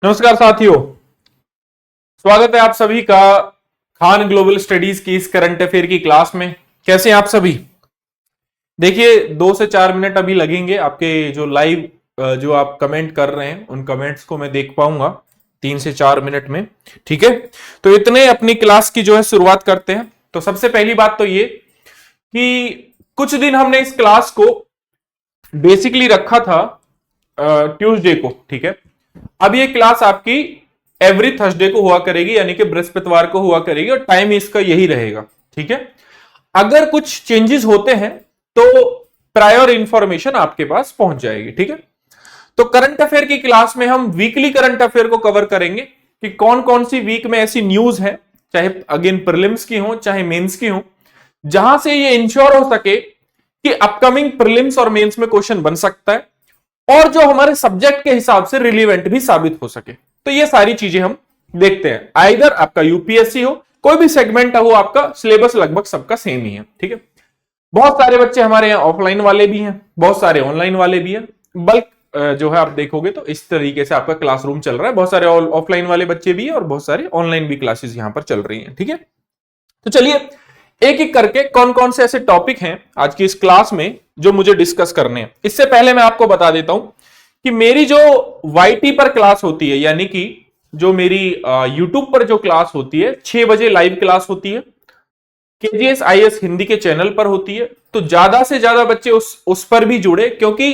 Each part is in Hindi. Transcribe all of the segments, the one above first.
नमस्कार साथियों, स्वागत है आप सभी का खान ग्लोबल स्टडीज की इस करंट अफेयर की क्लास में। कैसे हैं आप सभी? देखिए 2 से 4 मिनट अभी लगेंगे आपके जो लाइव जो आप कमेंट कर रहे हैं उन कमेंट्स को मैं देख पाऊंगा 3 से 4 मिनट में। ठीक है, तो इतने अपनी क्लास की जो है शुरुआत करते हैं। तो सबसे पहली बात तो ये कि कुछ दिन हमने इस क्लास को बेसिकली रखा था ट्यूसडे को। ठीक है, अब ये क्लास आपकी एवरी थर्सडे को हुआ करेगी, यानी कि बृहस्पतिवार को हुआ करेगी, और टाइम इसका यही रहेगा। ठीक है, अगर कुछ चेंजेस होते हैं तो प्रायर इंफॉर्मेशन आपके पास पहुंच जाएगी। ठीक है, तो करंट अफेयर की क्लास में हम वीकली करंट अफेयर को कवर करेंगे कि कौन कौन सी वीक में ऐसी न्यूज है, चाहे अगेन प्रीलिम्स की हो चाहे मेंस की हो, जहां से ये इंश्योर हो सके कि अपकमिंग प्रीलिम्स और मेंस में क्वेश्चन बन सकता है और जो हमारे सब्जेक्ट के हिसाब से रिलीवेंट भी साबित हो सके। तो ये सारी चीजें हम देखते हैं। आइदर आपका यूपीएससी हो, कोई भी सेगमेंट हो, आपका सिलेबस लगभग सबका सेम ही है। ठीक है, बहुत सारे बच्चे हमारे यहाँ ऑफलाइन वाले भी हैं, बहुत सारे ऑनलाइन वाले भी हैं। बल्क जो है आप देखोगे तो इस तरीके से आपका क्लासरूम चल रहा है। बहुत सारे ऑफलाइन वाले बच्चे भी हैं और बहुत सारे ऑनलाइन भी क्लासेस यहां पर चल रही हैं। ठीक है, तो चलिए एक एक करके कौन कौन से ऐसे टॉपिक हैं आज की इस क्लास में जो मुझे डिस्कस करने हैं। इससे पहले मैं आपको बता देता हूं कि मेरी जो वाईटी पर क्लास होती है, यानी कि जो मेरी यूट्यूब पर जो क्लास होती है, 6 बजे लाइव क्लास होती है, केजीएस आईएएस हिंदी के चैनल पर होती है। तो ज्यादा से ज्यादा बच्चे उस पर भी जुड़े, क्योंकि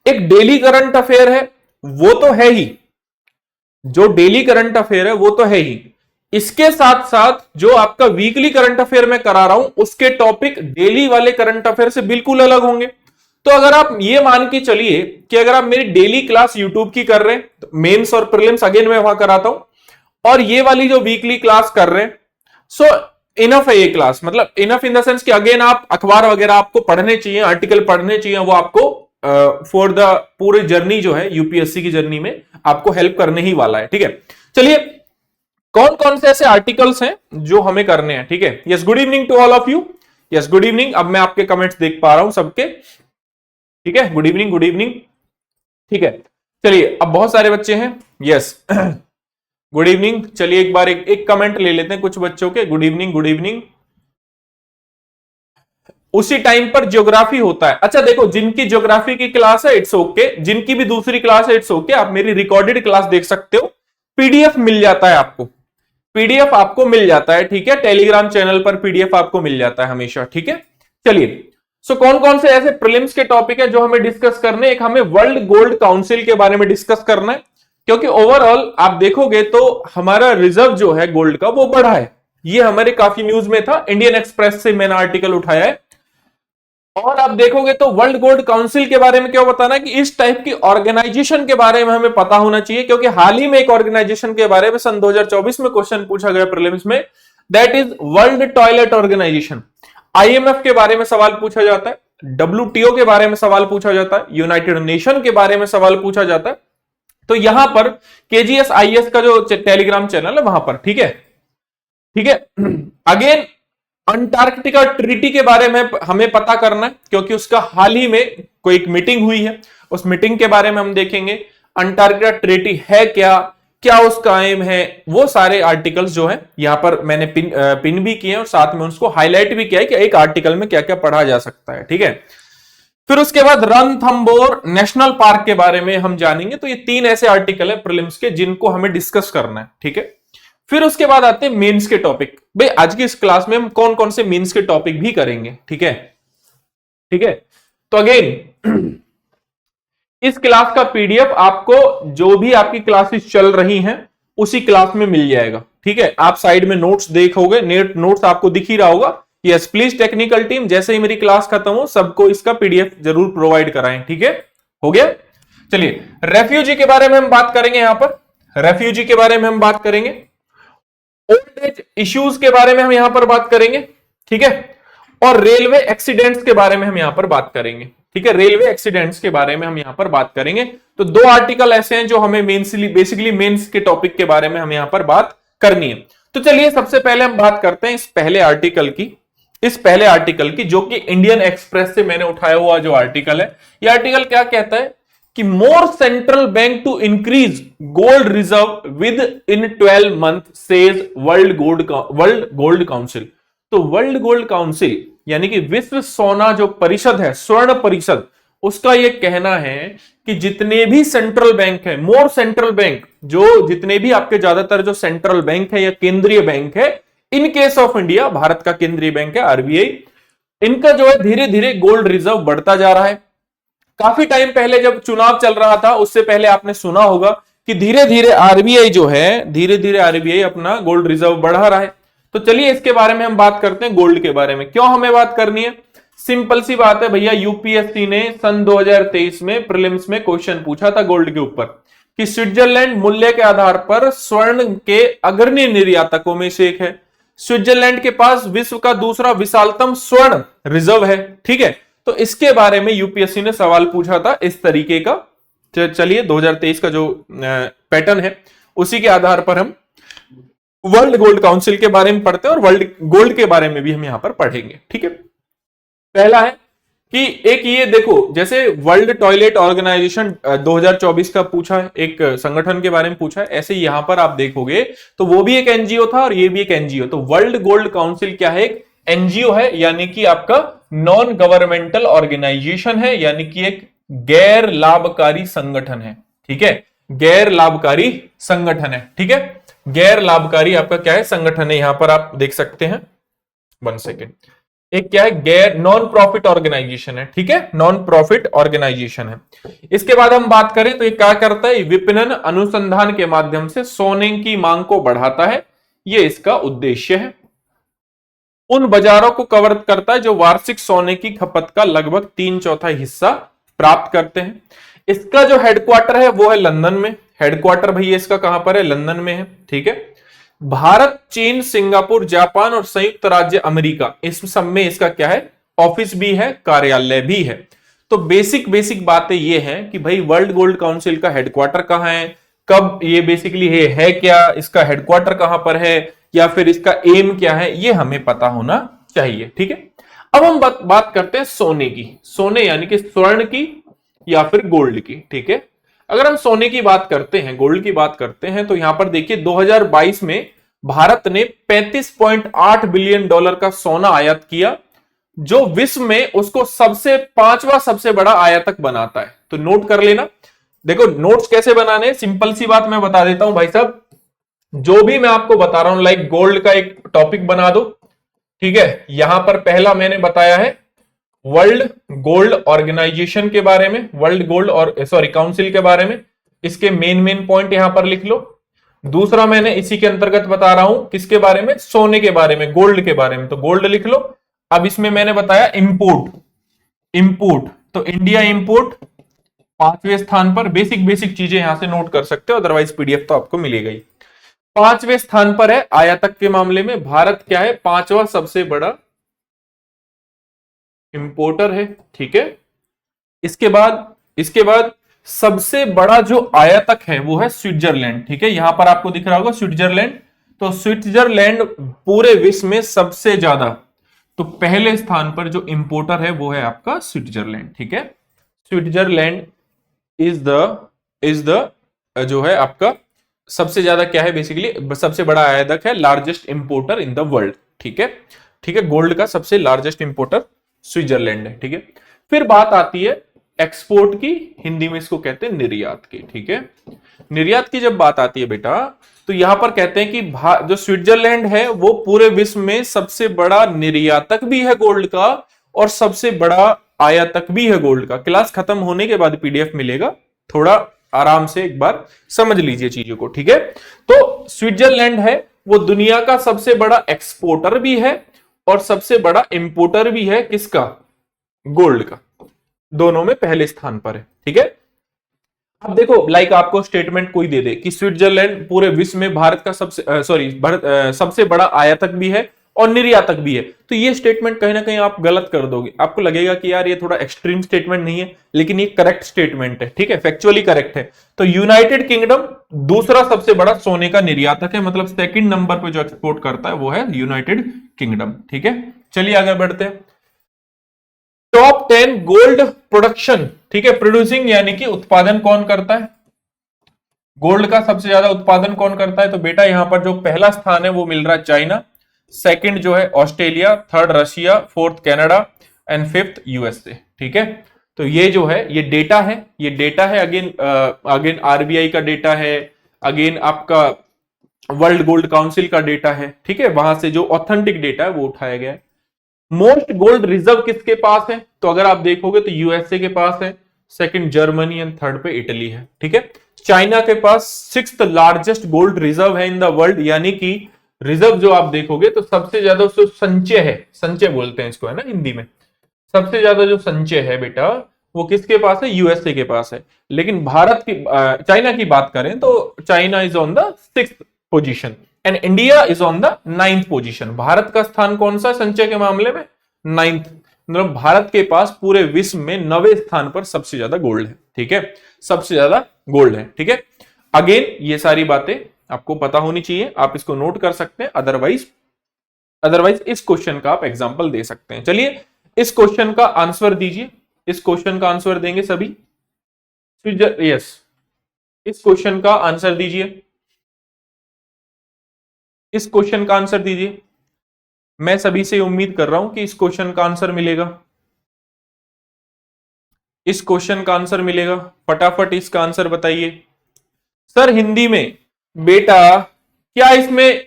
एक डेली करंट अफेयर है, वो तो है ही, जो डेली करंट अफेयर है वो तो है ही, इसके साथ साथ जो आपका वीकली करंट अफेयर मैं करा रहा हूं उसके टॉपिक डेली वाले करंट अफेयर से बिल्कुल अलग होंगे। तो अगर आप ये मान के चलिए कि अगर आप मेरी डेली क्लास यूट्यूब की कर रहे हैं, तो मेंस और प्रीलिम्स अगेन मैं वहां कराता हूं, और ये वाली जो वीकली क्लास कर रहे हैं, सो इनफ है ये क्लास। मतलब इनफ इन द सेंस कि अगेन आप अखबार वगैरह आपको पढ़ने चाहिए, आर्टिकल पढ़ने चाहिए, वो आपको फॉर द पूरी जर्नी जो है यूपीएससी की जर्नी में आपको हेल्प करने ही वाला है। ठीक है, चलिए कौन कौन से ऐसे आर्टिकल्स हैं जो हमें करने हैं। ठीक है, yes, good evening to all of you. Yes, good evening. अब मैं आपके कमेंट्स देख पा रहा हूं सबके। ठीक है, गुड इवनिंग, गुड इवनिंग। ठीक है, चलिए अब बहुत सारे बच्चे हैं। Yes good evening. चलिए एक बार एक कमेंट ले लेते हैं कुछ बच्चों के। Good evening, good evening. उसी टाइम पर ज्योग्राफी होता है। अच्छा देखो, जिनकी ज्योग्राफी की क्लास है इट्स ओके, जिनकी भी दूसरी क्लास है इट्स ओके, आप मेरी रिकॉर्डेड क्लास देख सकते हो, पीडीएफ मिल जाता है आपको, पीडीएफ आपको मिल जाता है। ठीक है, टेलीग्राम चैनल पर पीडीएफ आपको मिल जाता है हमेशा। ठीक है, चलिए सो कौन कौन से ऐसे प्रीलिम्स के टॉपिक है जो हमें डिस्कस करने। एक हमें वर्ल्ड गोल्ड काउंसिल के बारे में डिस्कस करना है, क्योंकि ओवरऑल आप देखोगे तो हमारा रिजर्व जो है गोल्ड का वो बढ़ा है। ये हमारे काफी न्यूज में था, इंडियन एक्सप्रेस से मैंने आर्टिकल उठाया है। और आप देखोगे तो वर्ल्ड गोल्ड काउंसिल के बारे में क्यों बताना है कि इस टाइप की ऑर्गेनाइजेशन के बारे में हमें पता होना चाहिए, क्योंकि हाल ही में एक ऑर्गेनाइजेशन के बारे में सन 2024 में क्वेश्चन पूछा गया प्रीलिम्स में, that is World Toilet Organization. IMF के बारे में सवाल पूछा जाता है, डब्ल्यूटीओ के बारे में सवाल पूछा जाता है, यूनाइटेड नेशन के बारे में सवाल पूछा जाता है। तो यहां पर केजीएस आईएएस का जो टेलीग्राम चैनल है वहां पर। ठीक है, ठीक है। अगेन अंटार्कटिका ट्रीटी के बारे में हमें पता करना है, क्योंकि उसका हाल ही में कोई एक मीटिंग हुई है, उस मीटिंग के बारे में हम देखेंगे। अंटार्कटिका ट्रीटी है क्या, क्या उसका एम है, वो सारे आर्टिकल्स जो है यहां पर मैंने पिन भी किए और साथ में उसको हाईलाइट भी किया है कि एक आर्टिकल में क्या क्या पढ़ा जा सकता है। ठीक है, फिर उसके बाद रणथंबोर नेशनल पार्क के बारे में हम जानेंगे। तो ये 3 ऐसे आर्टिकल है प्रीलिम्स के जिनको हमें डिस्कस करना है। ठीक है, फिर उसके बाद आते हैं मेंस के टॉपिक। भाई आज की इस क्लास में हम कौन कौन से मेंस के टॉपिक भी करेंगे। ठीक है, ठीक है। तो अगेन इस क्लास का पीडीएफ आपको जो भी आपकी क्लासेस चल रही हैं उसी क्लास में मिल जाएगा। ठीक है, आप साइड में नोट्स देखोगे, नोट्स आपको दिख ही रहा होगा। यस प्लीज टेक्निकल टीम, जैसे ही मेरी क्लास खत्म हो सबको इसका पीडीएफ जरूर प्रोवाइड कराएं। ठीक है, हो गया। चलिए रेफ्यूजी के बारे में हम बात करेंगे, यहां पर रेफ्यूजी के बारे में हम बात करेंगे, ओल्ड एज इश्यूज के बारे में हम यहां पर बात करेंगे। ठीक है, और रेलवे एक्सीडेंट्स के बारे में हम यहां पर बात करेंगे। ठीक है, रेलवे एक्सीडेंट्स के बारे में हम यहां पर बात करेंगे। तो 2 आर्टिकल ऐसे हैं जो हमें बेसिकली मेंस के टॉपिक के बारे में हम यहां पर बात करनी है। तो चलिए सबसे पहले हम बात करते हैं इस पहले आर्टिकल की, जो कि इंडियन एक्सप्रेस से मैंने उठाया हुआ जो आर्टिकल है। यह आर्टिकल क्या कहता है कि more central bank to increase gold reserve within 12 month says world gold council. तो वर्ल्ड गोल्ड काउंसिल यानी कि विश्व सोना जो परिषद है, स्वर्ण परिषद, उसका यह कहना है कि जितने भी सेंट्रल बैंक है, मोर सेंट्रल बैंक, जो जितने भी आपके ज्यादातर जो सेंट्रल बैंक है या केंद्रीय बैंक है, in case of India Bharat का केंद्रीय बैंक है आरबीआई, इनका जो है धीरे धीरे गोल्ड रिजर्व बढ़ता जा रहा है। काफी टाइम पहले जब चुनाव चल रहा था उससे पहले आपने सुना होगा कि धीरे धीरे आरबीआई जो है, धीरे धीरे आरबीआई अपना गोल्ड रिजर्व बढ़ा रहा है। तो चलिए इसके बारे में हम बात करते हैं, गोल्ड के बारे में। क्यों हमें बात करनी है? सिंपल सी बात है भैया, यूपीएससी ने सन 2023 में प्रीलिम्स में क्वेश्चन पूछा था गोल्ड के ऊपर कि स्विट्जरलैंड मूल्य के आधार पर स्वर्ण के अग्रणी निर्यातकों में से एक है। स्विट्जरलैंड के पास विश्व का दूसरा विशालतम स्वर्ण रिजर्व है, ठीक है। तो इसके बारे में यूपीएससी ने सवाल पूछा था इस तरीके का। चलिए 2023 का जो पैटर्न है उसी के आधार पर हम वर्ल्ड गोल्ड काउंसिल के बारे में पढ़ते हैं और वर्ल्ड गोल्ड के बारे में भी हम यहां पर पढ़ेंगे, ठीक है। पहला है कि एक ये देखो, जैसे वर्ल्ड टॉयलेट ऑर्गेनाइजेशन 2024 का पूछा है, एक संगठन के बारे में पूछा है, ऐसे यहां पर आप देखोगे तो वो भी एक एनजीओ था और ये भी एक एनजीओ। तो वर्ल्ड गोल्ड काउंसिल क्या है? एक एनजीओ है, यानी कि आपका नॉन गवर्नमेंटल ऑर्गेनाइजेशन है, यानी कि एक गैर लाभकारी संगठन है, ठीक है। गैर लाभकारी संगठन है, ठीक है। गैर लाभकारी आपका क्या है? संगठन है। यहां पर आप देख सकते हैं, 1 सेकेंड, एक क्या है? गैर नॉन प्रॉफिट ऑर्गेनाइजेशन है, ठीक है, नॉन प्रॉफिट ऑर्गेनाइजेशन है। इसके बाद हम बात करें तो ये क्या करता है? विपणन अनुसंधान के माध्यम से सोने की मांग को बढ़ाता है, ये इसका उद्देश्य है। उन बाजारों को कवर करता है जो वार्षिक सोने की खपत का लगभग 3/4 हिस्सा प्राप्त करते हैं। इसका जो हेडक्वार्टर है वो है लंदन में। हेडक्वार्टर भैया इसका कहां पर है? लंदन में है, ठीक है। भारत, चीन, सिंगापुर, जापान और संयुक्त राज्य अमेरिका, इस सब में इसका क्या है? ऑफिस भी है, कार्यालय भी है। तो बेसिक बेसिक बातें ये हैं कि भाई वर्ल्ड गोल्ड काउंसिल का हेडक्वार्टर कहां है, कब ये बेसिकली है क्या, इसका हेडक्वार्टर कहां पर है, या फिर इसका एम क्या है, ये हमें पता होना चाहिए, ठीक है। अब हम बात करते हैं सोने की। सोने यानी कि स्वर्ण की या फिर गोल्ड की, ठीक है। अगर हम सोने की बात करते हैं, गोल्ड की बात करते हैं, तो यहां पर देखिए 2022 में भारत ने $35.8 बिलियन का सोना आयात किया, जो विश्व में उसको पांचवा सबसे बड़ा आयातक बनाता है। तो नोट कर लेना। देखो नोट्स कैसे बनाने, सिंपल सी बात मैं बता देता हूं भाई साहब, जो भी मैं आपको बता रहा हूं, लाइक गोल्ड का एक टॉपिक बना दो, ठीक है। यहां पर पहला मैंने बताया है वर्ल्ड गोल्ड ऑर्गेनाइजेशन के बारे में, वर्ल्ड गोल्ड और काउंसिल के बारे में, इसके मेन पॉइंट यहां पर लिख लो। दूसरा मैंने इसी के अंतर्गत बता रहा हूं किसके बारे में? सोने के बारे में, गोल्ड के बारे में, तो गोल्ड लिख लो। अब इसमें मैंने बताया इंपोर्ट, तो इंडिया इंपोर्ट 5वें स्थान पर। बेसिक बेसिक चीजें यहां से नोट कर सकते हो, अदरवाइज पीडीएफ तो आपको मिलेगा ही। 5वें स्थान पर है आयातक के मामले में। भारत क्या है? 5वां सबसे बड़ा इंपोर्टर है, ठीक है। इसके बाद सबसे बड़ा जो आयातक है वो है स्विट्जरलैंड, ठीक है। यहां पर आपको दिख रहा होगा स्विट्जरलैंड। तो स्विट्जरलैंड पूरे विश्व में सबसे ज्यादा, तो पहले स्थान पर जो इंपोर्टर है वो है आपका स्विट्जरलैंड, ठीक है। स्विट्जरलैंड इज द जो है आपका सबसे ज्यादा क्या है? बेसिकली सबसे बड़ा आयातक है, largest importer in the world, ठीक है। ठीक है, गोल्ड का सबसे लार्जेस्ट इंपोर्टर स्विट्जरलैंड है, ठीक है। फिर बात आती है एक्सपोर्ट की, हिंदी में इसको कहते हैं निर्यात की, ठीक है। निर्यात की जब बात आती है बेटा, तो यहां पर कहते हैं कि जो स्विट्जरलैंड है वो पूरे विश्व में सबसे बड़ा निर्यातक भी है गोल्ड का और सबसे बड़ा आयातक भी है गोल्ड का। क्लास खत्म होने के बाद पीडीएफ मिलेगा, थोड़ा आराम से एक बार समझ लीजिए चीजों को, ठीक है। तो स्विट्जरलैंड है वो दुनिया का सबसे बड़ा एक्सपोर्टर भी है और सबसे बड़ा इंपोर्टर भी है, किसका? गोल्ड का। दोनों में पहले स्थान पर है, ठीक है। अब देखो लाइक आपको स्टेटमेंट कोई दे दे कि स्विट्जरलैंड पूरे विश्व में भारत का सबसे बड़ा आयातक भी है और निर्यातक भी है, तो ये स्टेटमेंट कहीं ना कहीं आप गलत कर दोगे। आपको लगेगा कि यार ये थोड़ा एक्सट्रीम स्टेटमेंट नहीं है, लेकिन ये करेक्ट स्टेटमेंट है, ठीक है, फैक्चुअली करेक्ट है। तो यूनाइटेड किंगडम दूसरा सबसे बड़ा सोने का निर्यातक है, मतलब सेकंड नंबर पे जो एक्सपोर्ट करता है वो है यूनाइटेड किंगडम, ठीक है। चलिए आगे बढ़ते हैं। टॉप 10 गोल्ड प्रोडक्शन, ठीक है, प्रोड्यूसिंग यानी कि उत्पादन कौन करता है, गोल्ड का सबसे ज्यादा उत्पादन कौन करता है? तो बेटा यहां पर जो पहला स्थान है वो मिल रहा है चाइना, सेकंड जो है Australia, third Russia, fourth Canada and fifth USA. ठीक है, तो ये जो है ये डेटा है, ये डेटा है अगेन अगेन आरबीआई का डेटा है, अगेन आपका वर्ल्ड गोल्ड काउंसिल का डेटा है। ठीक है, वहां से जो ऑथेंटिक डेटा है वो उठाया गया है। मोस्ट गोल्ड रिजर्व किसके पास है? तो अगर आप देखोगे तो यूएसए के पास है, सेकंड जर्मनी एंड थर्ड पे इटली है। ठीक है, चाइना के पास सिक्स्थ लार्जेस्ट गोल्ड रिजर्व है इन द वर्ल्ड, यानी कि रिजर्व जो आप देखोगे तो सबसे ज्यादा जो संचय है, संचय बोलते हैं इसको है ना हिंदी में, सबसे ज्यादा जो संचय है बेटा वो किसके पास है? यूएसए के पास है। लेकिन भारत की चाइना की बात करें तो China is on the sixth position and India is on the 9th position. Bharat का स्थान कौन सा संचय के मामले में? 9th, मतलब भारत के पास पूरे विश्व में 9वें स्थान पर सबसे ज्यादा गोल्ड है। ठीक है, सबसे ज्यादा गोल्ड है। ठीक है, अगेन ये सारी बातें आपको पता होनी चाहिए, आप इसको नोट कर सकते हैं, अदरवाइज इस क्वेश्चन का आप एग्जांपल दे सकते हैं। चलिए इस क्वेश्चन का आंसर दीजिए, इस क्वेश्चन का आंसर देंगे सभी, यस, इस क्वेश्चन का आंसर दीजिए, इस क्वेश्चन का आंसर दीजिए। मैं सभी से उम्मीद कर रहा हूं कि इस क्वेश्चन का आंसर मिलेगा, इस क्वेश्चन का आंसर मिलेगा, फटाफट इसका आंसर बताइए। सर हिंदी में बेटा क्या इसमें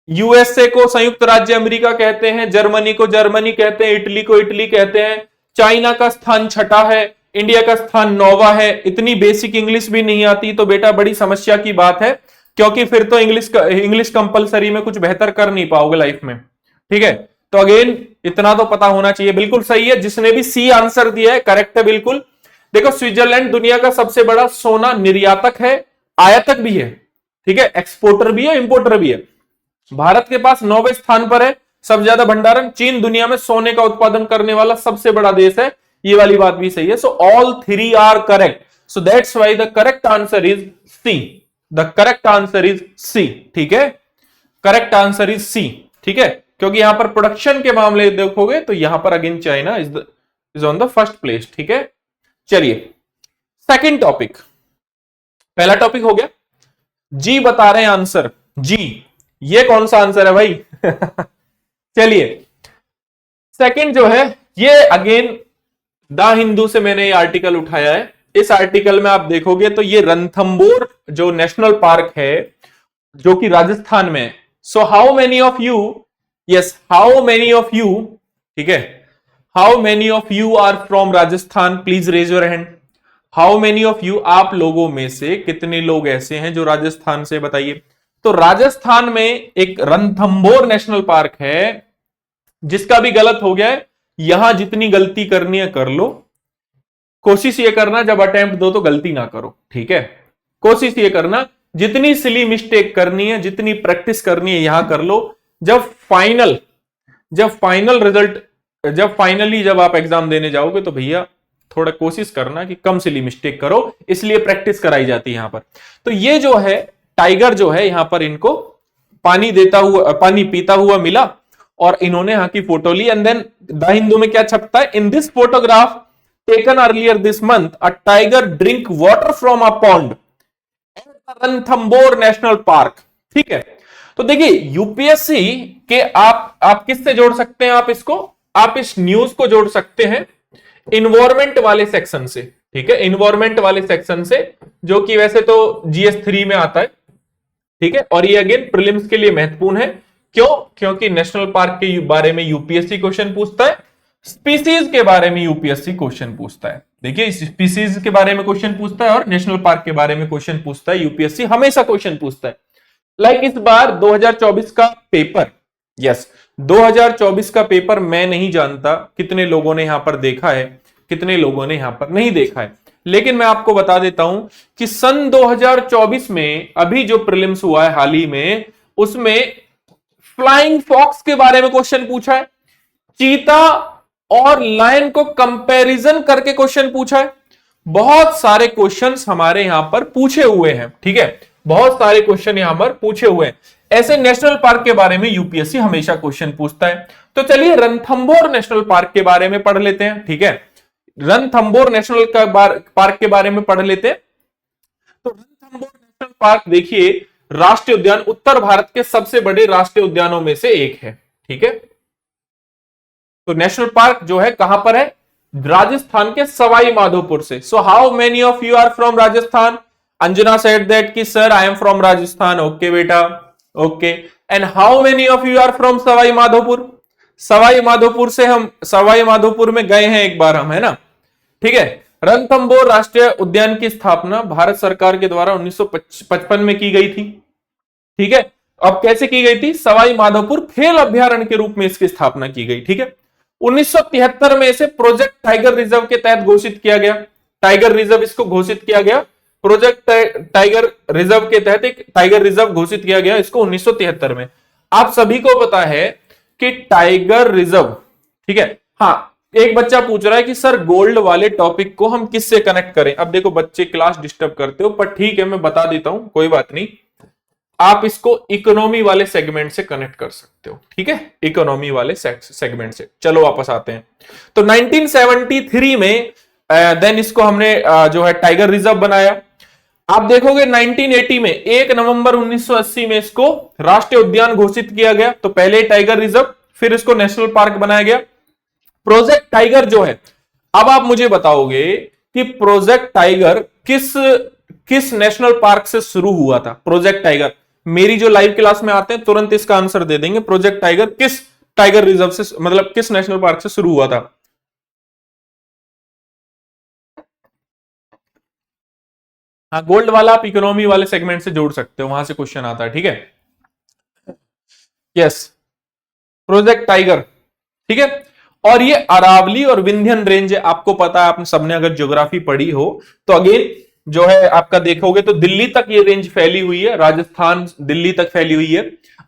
यूएसए को संयुक्त राज्य अमेरिका कहते हैं, जर्मनी को जर्मनी कहते हैं, इटली को इटली कहते हैं, चाइना का स्थान छठा है, इंडिया का स्थान 9वां है। इतनी बेसिक इंग्लिश भी नहीं आती तो बेटा बड़ी समस्या की बात है, क्योंकि फिर तो इंग्लिश कंपलसरी में कुछ बेहतर कर नहीं पाओगे लाइफ में। ठीक है, तो अगेन इतना तो पता होना चाहिए। बिल्कुल सही है, जिसने भी सी आंसर दिया है करेक्ट है बिल्कुल। देखो स्विट्जरलैंड दुनिया का सबसे बड़ा सोना निर्यातक है, आयातक भी है। ठीक है, एक्सपोर्टर भी है, इंपोर्टर भी है। भारत के पास 9वें स्थान पर है सबसे ज्यादा भंडारण। चीन दुनिया में सोने का उत्पादन करने वाला सबसे बड़ा देश है, ये वाली बात भी सही है। So all three are correct, so that's why the correct answer is C, the correct answer is C. ठीक है, करेक्ट आंसर इज सी। ठीक है, क्योंकि यहां पर प्रोडक्शन के मामले देखोगे तो यहां पर again China is on the first place. ठीक है, चलिए सेकंड टॉपिक, पहला टॉपिक हो गया, जी बता रहे हैं आंसर, जी ये कौन सा आंसर है भाई? चलिए सेकंड जो है ये अगेन द हिंदू से मैंने ये आर्टिकल उठाया है। इस आर्टिकल में आप देखोगे तो ये रणथंबोर जो नेशनल पार्क है जो कि राजस्थान में, so how many of you, yes how many of you, ठीक है, how many of you are from Rajasthan, please raise your hand. How many of you, आप लोगों में से कितने लोग ऐसे हैं जो राजस्थान से, बताइए। तो राजस्थान में एक रणथंबोर नेशनल पार्क है, जिसका भी गलत हो गया है, यहां जितनी गलती करनी है कर लो, कोशिश ये करना जब अटेम्प्ट दो तो गलती ना करो। ठीक है, कोशिश ये करना जितनी सिली मिस्टेक करनी है, जितनी प्रैक्टिस करनी है यहां कर लो। जब फाइनल रिजल्ट, जब फाइनली जब आप एग्जाम देने जाओगे तो भैया थोड़ा कोशिश करना कि कम सिली मिस्टेक करो, इसलिए प्रैक्टिस कराई जाती है यहां पर। तो ये जो है टाइगर जो है यहां पर इनको पानी देता हुआ, पानी पीता हुआ मिला और इन्होंने यहां की फोटो ली। एंड देन द हिंदू में क्या छपता है, in this photograph taken earlier this month a tiger drink water from a pond at Ranthambore national park. ठीक है, तो देखिए यूपीएससी के आप किससे जोड़ सकते हैं, आप इसको, आप इस न्यूज को जोड़ सकते हैं इन्वायरमेंट वाले सेक्शन से। ठीक है, इन्वायरमेंट वाले सेक्शन से, जो कि वैसे तो जीएस 3 में आता है। ठीक है, और ये अगेन प्रीलिम्स के लिए महत्वपूर्ण है। क्यों? क्योंकि नेशनल पार्क के बारे में यूपीएससी क्वेश्चन पूछता है, स्पीसीज के बारे में यूपीएससी क्वेश्चन पूछता है। देखिए स्पीसीज के बारे में क्वेश्चन पूछता है और नेशनल पार्क के बारे में क्वेश्चन पूछता है, यूपीएससी हमेशा क्वेश्चन पूछता है। लाइक इस बार 2024 का पेपर, यस 2024 का पेपर मैं नहीं जानता कितने लोगों ने यहां पर देखा है, कितने लोगों ने यहां पर नहीं देखा है, लेकिन मैं आपको बता देता हूं कि सन 2024 में अभी जो प्रीलिम्स हुआ है हाल ही में, उसमें फ्लाइंग फॉक्स के बारे में क्वेश्चन पूछा है, चीता और लायन को कंपैरिजन करके क्वेश्चन पूछा है। बहुत सारे क्वेश्चंस हमारे यहां पर पूछे हुए हैं। ठीक है, बहुत सारे क्वेश्चन यहां पर पूछे हुए हैं। ऐसे नेशनल पार्क के बारे में यूपीएससी हमेशा क्वेश्चन पूछता है। तो चलिए रणथंभौर नेशनल पार्क के बारे में पढ़ लेते हैं, ठीक है। रणथंभौर नेशनल पार्क के बारे में पढ़ लेते हैं। तो रणथंभौर नेशनल पार्क देखिए राष्ट्रीय उद्यान उत्तर भारत के सबसे बड़े राष्ट्रीय उद्यानों में से एक है, ठीक है। तो नेशनल पार्क जो है कहां पर है, राजस्थान के सवाई माधोपुर से। So how many of you are from Rajasthan? Anjana said that कि sir I am from Rajasthan. Okay बेटा, okay. And how many of you are from Sawai Madhopur? Sawai Madhopur से हम सवाई माधोपुर में गए हैं एक बार हम, है ना, ठीक है। रणथंभौर राष्ट्रीय उद्यान की स्थापना भारत सरकार के द्वारा 1955 में की गई थी, ठीक है। अब कैसे की गई थी? सवाई माधोपुर खेल अभ्यारण्य के रूप में इसकी स्थापना की गई, ठीक है। 1973 में इसे प्रोजेक्ट टाइगर रिजर्व के तहत घोषित किया गया। टाइगर रिजर्व इसको घोषित किया गया, प्रोजेक्ट टाइगर रिजर्व के तहत एक टाइगर रिजर्व घोषित किया गया इसको 1973 में। आप सभी को पता है कि टाइगर रिजर्व, ठीक है। हाँ, एक बच्चा पूछ रहा है कि सर गोल्ड वाले टॉपिक को हम किससे कनेक्ट करें? अब देखो बच्चे क्लास डिस्टर्ब करते हो, पर ठीक है मैं बता देता हूं, कोई बात नहीं। आप इसको इकोनॉमी वाले सेगमेंट से कनेक्ट कर सकते हो, ठीक है, इकोनॉमी वाले सेगमेंट से। चलो वापस आते हैं। तो 1973 में देन इसको हमने जो है टाइगर रिजर्व बनाया। आप देखोगे 1980 में 1 नवंबर 1980 में इसको राष्ट्रीय उद्यान घोषित किया गया। तो पहले टाइगर रिजर्व, फिर इसको नेशनल पार्क बनाया गया। प्रोजेक्ट टाइगर जो है, अब आप मुझे बताओगे कि प्रोजेक्ट टाइगर किस नेशनल पार्क से शुरू हुआ था? प्रोजेक्ट टाइगर, मेरी जो लाइव क्लास में आते हैं तुरंत इसका आंसर दे देंगे। प्रोजेक्ट टाइगर किस टाइगर रिजर्व से, मतलब किस नेशनल पार्क से शुरू हुआ था? हाँ, गोल्ड वाला आप इकोनॉमी वाले सेगमेंट से जोड़ सकते हो, वहां से क्वेश्चन आता है, ठीक है। यस, प्रोजेक्ट टाइगर, ठीक है। और ये अरावली और विंध्यन रेंज है, आपको पता है, आपने सबने अगर ज्योग्राफी पढ़ी हो तो अगेन जो है आपका देखोगे तो दिल्ली तक ये रेंज फैली हुई है, राजस्थान दिल्ली तक फैली हुई है।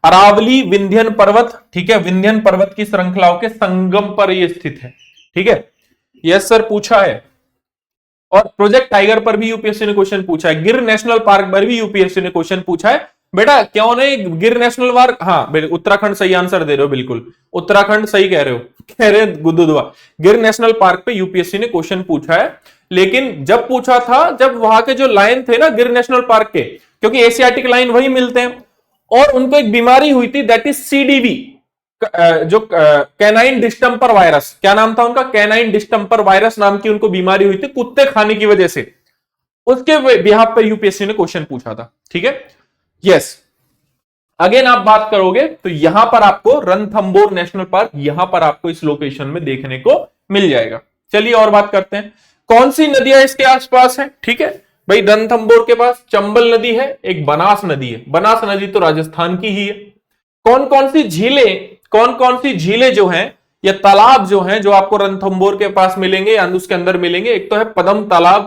अरावली विंध्यन पर्वत, ठीक है, विंध्यन पर्वत की श्रृंखलाओं के संगम पर ये स्थित है, ठीक है। यस सर, पूछा है। और प्रोजेक्ट टाइगर पर भी यूपीएससी ने क्वेश्चन पूछा है, गिर नेशनल पार्क पर भी यूपीएससी ने क्वेश्चन पूछा है। बेटा क्यों नहीं गिर नेशनल पार्क? हाँ, उत्तराखंड सही आंसर दे रहे हो, बिल्कुल उत्तराखंड सही कह रहे हो, कह रहे गुद्दुदवा। गिर नेशनल पार्क पे यूपीएससी ने क्वेश्चन पूछा है, लेकिन जब पूछा था जब वहां के जो लायन थे ना गिर नेशनल पार्क के, क्योंकि एशियाटिक लायन वही मिलते हैं, और उनको एक बीमारी हुई थी दैट इज सीडीवी, जो कैनाइन डिस्टेंपर वायरस, क्या नाम था उनका? कैनाइन डिस्टेंपर वायरस नाम की उनको बीमारी हुई थी कुत्ते खाने की वजह से। उसके बिहाफ पर यूपीएससी ने क्वेश्चन पूछा था, ठीक है। यस, अगेन आप बात करोगे तो यहां पर आपको रणथंभौर नेशनल पार्क यहां पर आपको इस लोकेशन में देखने को मिल जाएगा। चलिए और बात करते हैं, कौन सी नदियां इसके आसपास है? ठीक है भाई, रणथंभौर के पास चंबल नदी है, एक बनास नदी है। बनास नदी तो राजस्थान की ही है। कौन कौन सी झीलें जो हैं या तालाब जो हैं जो आपको रणथंभौर के पास मिलेंगे या उसके अंदर मिलेंगे? एक तो है पदम तालाब,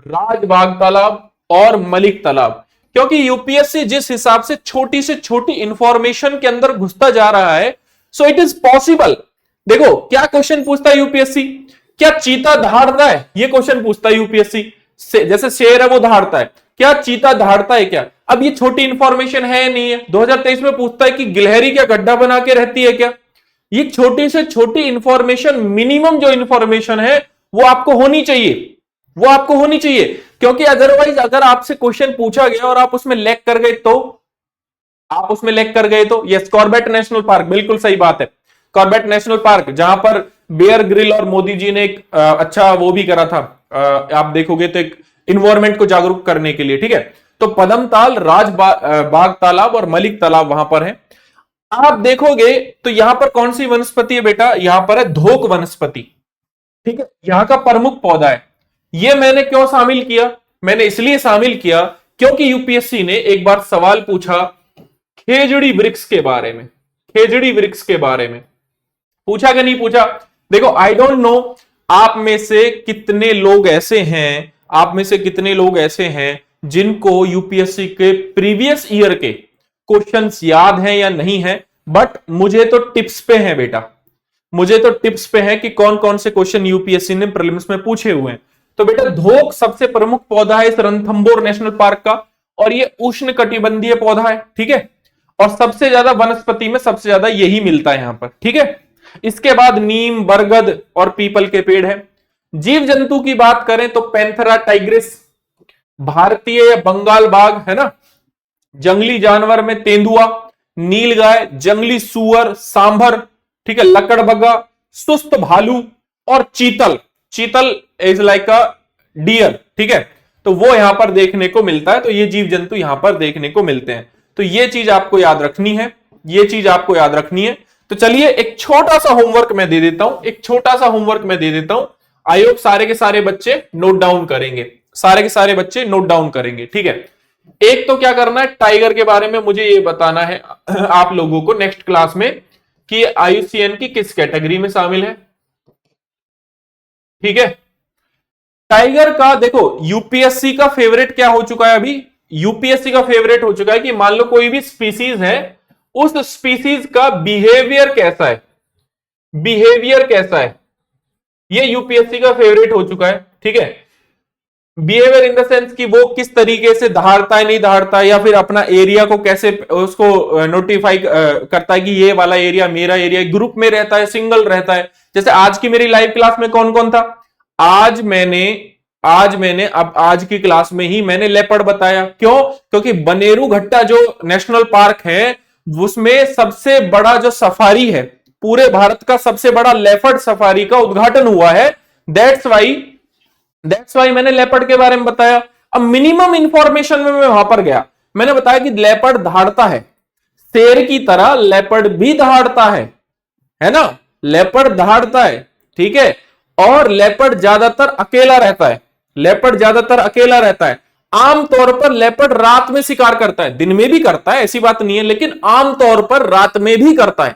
राजबाग तालाब और मलिक तालाब। क्योंकि यूपीएससी जिस हिसाब से छोटी से छोटी इंफॉर्मेशन के अंदर घुसता जा रहा है, सो इट इज पॉसिबल। देखो क्या क्वेश्चन पूछता है यूपीएससी, क्या चीता दहाड़ता है? ये क्वेश्चन पूछता है यूपीएससी। जैसे शेर है वो दहाड़ता है, क्या चीता दहाड़ता है क्या? अब ये छोटी इंफॉर्मेशन है नहीं है। 2023 में पूछता है कि गिलहरी क्या गड्ढा बना के रहती है क्या? ये छोटी से छोटी इंफॉर्मेशन, मिनिमम जो इंफॉर्मेशन है वो आपको होनी चाहिए, वो आपको होनी चाहिए। क्योंकि अदरवाइज अगर आपसे क्वेश्चन पूछा गया और आप उसमें लैग कर गए तो यस, कॉर्बेट नेशनल पार्क, बिल्कुल सही बात है। कॉर्बेट नेशनल पार्क जहां पर बेयर ग्रिल और मोदी जी ने एक अच्छा वो भी करा था, आप देखोगे तो एक इन्वायरमेंट को जागरूक करने के लिए, ठीक है। तो पदमताल, बाग तालाब और मलिक तालाब वहां पर है। आप देखोगे तो यहां पर कौन सी वनस्पति है बेटा? यहां पर है धोक वनस्पति, ठीक है, यहां का प्रमुख पौधा है। ये मैंने क्यों शामिल किया? मैंने इसलिए शामिल किया क्योंकि यूपीएससी ने एक बार सवाल पूछा खेजड़ी वृक्ष के बारे में। खेजड़ी वृक्ष के बारे में पूछा कि नहीं पूछा? देखो आई डोंट नो आप में से कितने लोग ऐसे हैं जिनको यूपीएससी के प्रीवियस ईयर के क्वेश्चंस याद हैं या नहीं है, बट मुझे तो टिप्स पे है बेटा, मुझे तो टिप्स पे है कि कौन कौन से क्वेश्चन यूपीएससी ने प्रीलिम्स में पूछे हुए हैं। तो बेटा धोक सबसे प्रमुख पौधा है इस रणथंभौर नेशनल पार्क का, और ये उष्ण कटिबंधीय पौधा है, ठीक है। और सबसे ज्यादा वनस्पति में सबसे ज्यादा यही मिलता है यहां पर, ठीक है। इसके बाद नीम, बरगद और पीपल के पेड़ है। जीव जंतु की बात करें तो पैंथरा टाइग्रिस, भारतीय या बंगाल बाघ है ना। जंगली जानवर में तेंदुआ, नीलगाय, जंगली सुअर, सांभर, ठीक है, लकड़बग्गा, सुस्त भालू और चीतल। चीतल इज लाइक अ डियर, ठीक है। तो वो यहां पर देखने को मिलता है, तो ये जीव जंतु यहां पर देखने को मिलते हैं। तो ये चीज आपको याद रखनी है, ये चीज आपको याद रखनी है। तो चलिए एक छोटा सा होमवर्क मैं दे देता हूं, एक छोटा सा होमवर्क मैं दे देता हूं। आई होप सारे के सारे बच्चे नोट डाउन करेंगे, सारे के सारे बच्चे नोट डाउन करेंगे, ठीक है। एक तो क्या करना है, टाइगर के बारे में मुझे ये बताना है आप लोगों को नेक्स्ट क्लास में कि आईयूसीएन की किस कैटेगरी में शामिल है, ठीक है। टाइगर का देखो यूपीएससी का फेवरेट क्या हो चुका है अभी, यूपीएससी का फेवरेट हो चुका है कि मान लो कोई भी स्पीसीज है, उस स्पीसीज का बिहेवियर कैसा है, बिहेवियर कैसा है, ये यूपीएससी का फेवरेट हो चुका है, ठीक है। बिहेवियर इन द सेंस कि वो किस तरीके से दहाड़ता है, नहीं दहाड़ता है, या फिर अपना एरिया को कैसे उसको नोटिफाई करता है कि ये वाला एरिया मेरा एरिया, ग्रुप में रहता है, सिंगल रहता है। जैसे आज की मेरी लाइव क्लास में कौन कौन था, आज मैंने अब आज की क्लास में ही मैंने लेपर्ड बताया। क्यों? क्योंकि बनेरू घट्टा जो नेशनल पार्क है उसमें सबसे बड़ा जो सफारी है, पूरे भारत का सबसे बड़ा लेपर्ड सफारी का उद्घाटन हुआ है। दैट्स वाई मैंने लेपर्ड के बारे में बताया। अब मिनिमम इंफॉर्मेशन में मैं वहां पर गया, मैंने बताया कि लेपर्ड दहाड़ता है, शेर की तरह लेपर्ड भी दहाड़ता है ना, लेपर्ड दहाड़ता है, ठीक है। और लेपर्ड ज्यादातर अकेला रहता है, लेपर्ड ज्यादातर अकेला रहता है। आमतौर पर लेपर्ड रात में शिकार करता है, दिन में भी करता है ऐसी बात नहीं है, लेकिन आमतौर पर रात में भी करता है,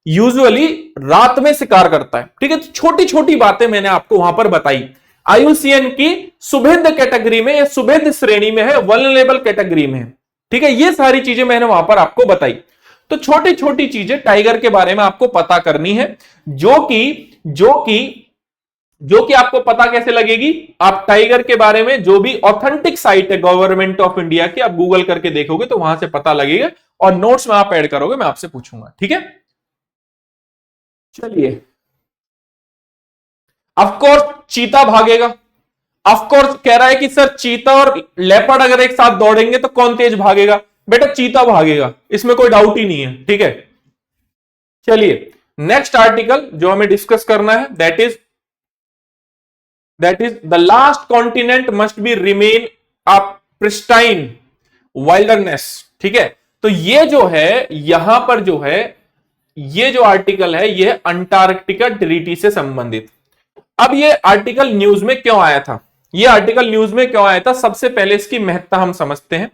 यूजुअली रात में शिकार करता है, ठीक है। तो छोटी छोटी बातें मैंने आपको वहां पर बताई। आईयूसीएन की सुभेद कैटेगरी में या सुभेद श्रेणी में है, वल्नरेबल कैटेगरी में है, ठीक है। ये सारी चीजें मैंने वहां पर आपको बताई। तो छोटी छोटी चीजें टाइगर के बारे में आपको पता करनी है, जो कि आपको पता कैसे लगेगी, आप टाइगर के बारे में जो भी ऑथेंटिक साइट है गवर्नमेंट ऑफ इंडिया की, आप गूगल करके देखोगे तो वहां से पता लगेगा, और नोट्स में आप ऐड करोगे, मैं आपसे पूछूंगा, ठीक है। चलिए, ऑफकोर्स चीता भागेगा, ऑफकोर्स कह रहा है कि सर चीता और लेपर्ड अगर एक साथ दौड़ेंगे तो कौन तेज भागेगा, बेटा चीता भागेगा, इसमें कोई डाउट ही नहीं है, ठीक है। चलिए नेक्स्ट आर्टिकल जो हमें डिस्कस करना है, that is the last continent must be remain a pristine wilderness, ठीक है। तो ये जो है यहां पर जो है, ये जो आर्टिकल है ये अंटार्कटिका ट्रीटी से संबंधित। अब ये आर्टिकल न्यूज में क्यों आया था, ये आर्टिकल न्यूज में क्यों आया था, सबसे पहले इसकी महत्ता हम समझते हैं,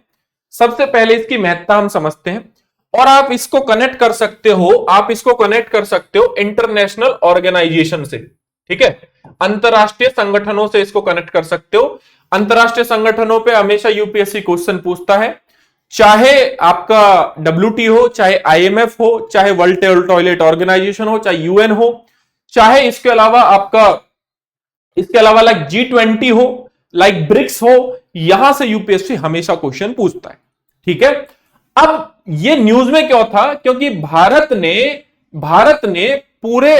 सबसे पहले इसकी महत्ता हम समझते हैं। और आप इसको कनेक्ट कर सकते हो, आप इसको कनेक्ट कर सकते हो इंटरनेशनल ऑर्गेनाइजेशन से, ठीक है, अंतरराष्ट्रीय संगठनों से इसको कनेक्ट कर सकते हो। अंतरराष्ट्रीय संगठनों पे हमेशा यूपीएससी क्वेश्चन पूछता है, चाहे आपका WTO हो, चाहे IMF हो, चाहे वर्ल्ड टॉयलेट ऑर्गेनाइजेशन हो, चाहे UN हो, चाहे इसके अलावा लाइक G20 हो, लाइक ब्रिक्स हो, यहां से यूपीएससी हमेशा क्वेश्चन पूछता है, ठीक है। अब ये न्यूज में क्यों था, क्योंकि भारत ने पूरे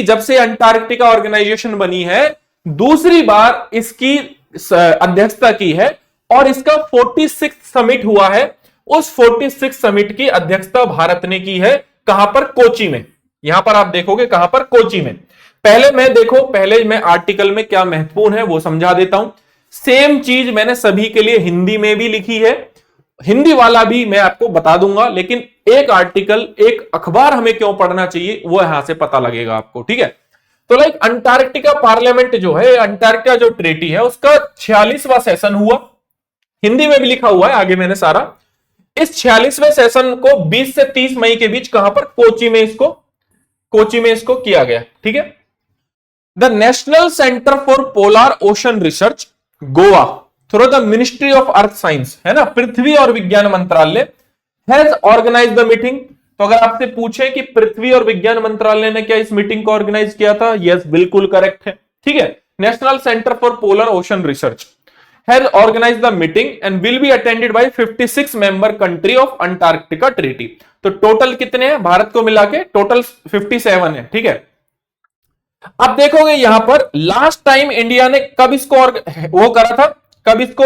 जब से अंटार्कटिका ऑर्गेनाइजेशन बनी है, दूसरी बार इसकी अध्यक्षता की है, और इसका 46 समिट हुआ है। उस 46 समिट की अध्यक्षता भारत ने की है, कहां पर, कोची में। यहां पर आप देखोगे कहां पर, कोची में। पहले मैं आर्टिकल में क्या महत्वपूर्ण है वो समझा देता हूं। सेम चीज मैंने सभी के लिए हिंदी में भी लिखी है, हिंदी वाला भी मैं आपको बता दूंगा, लेकिन एक आर्टिकल, एक अखबार हमें क्यों पढ़ना चाहिए वो यहां से पता लगेगा आपको, ठीक है। तो लाइक अंटार्कटिका पार्लियामेंट जो है, अंटार्कटिका जो ट्रीटी है उसका 46वां सेशन हुआ, हिंदी में भी लिखा हुआ है आगे मैंने सारा। इस 46वें सेशन को 20 से 30 मई के बीच कहां पर, कोची में इसको किया गया, ठीक है। The national centre for polar ocean research Goa through the ministry of earth science, है ना, पृथ्वी और विज्ञान मंत्रालय, हैज ऑर्गेनाइज द मीटिंग। तो अगर आपसे पूछे कि पृथ्वी और विज्ञान मंत्रालय ने क्या इस मीटिंग को ऑर्गेनाइज किया था, यस बिल्कुल करेक्ट है, ठीक है। National centre for polar ocean research, has organized the meeting and will be attended by 56 member country of Antarctica Treaty। तो टोटल कितने हैं भारत को मिला के? टोटल 57 है, ठीक है। अब देखोगे यहां पर लास्ट टाइम इंडिया ने कब इसको वो करा था, कब इसको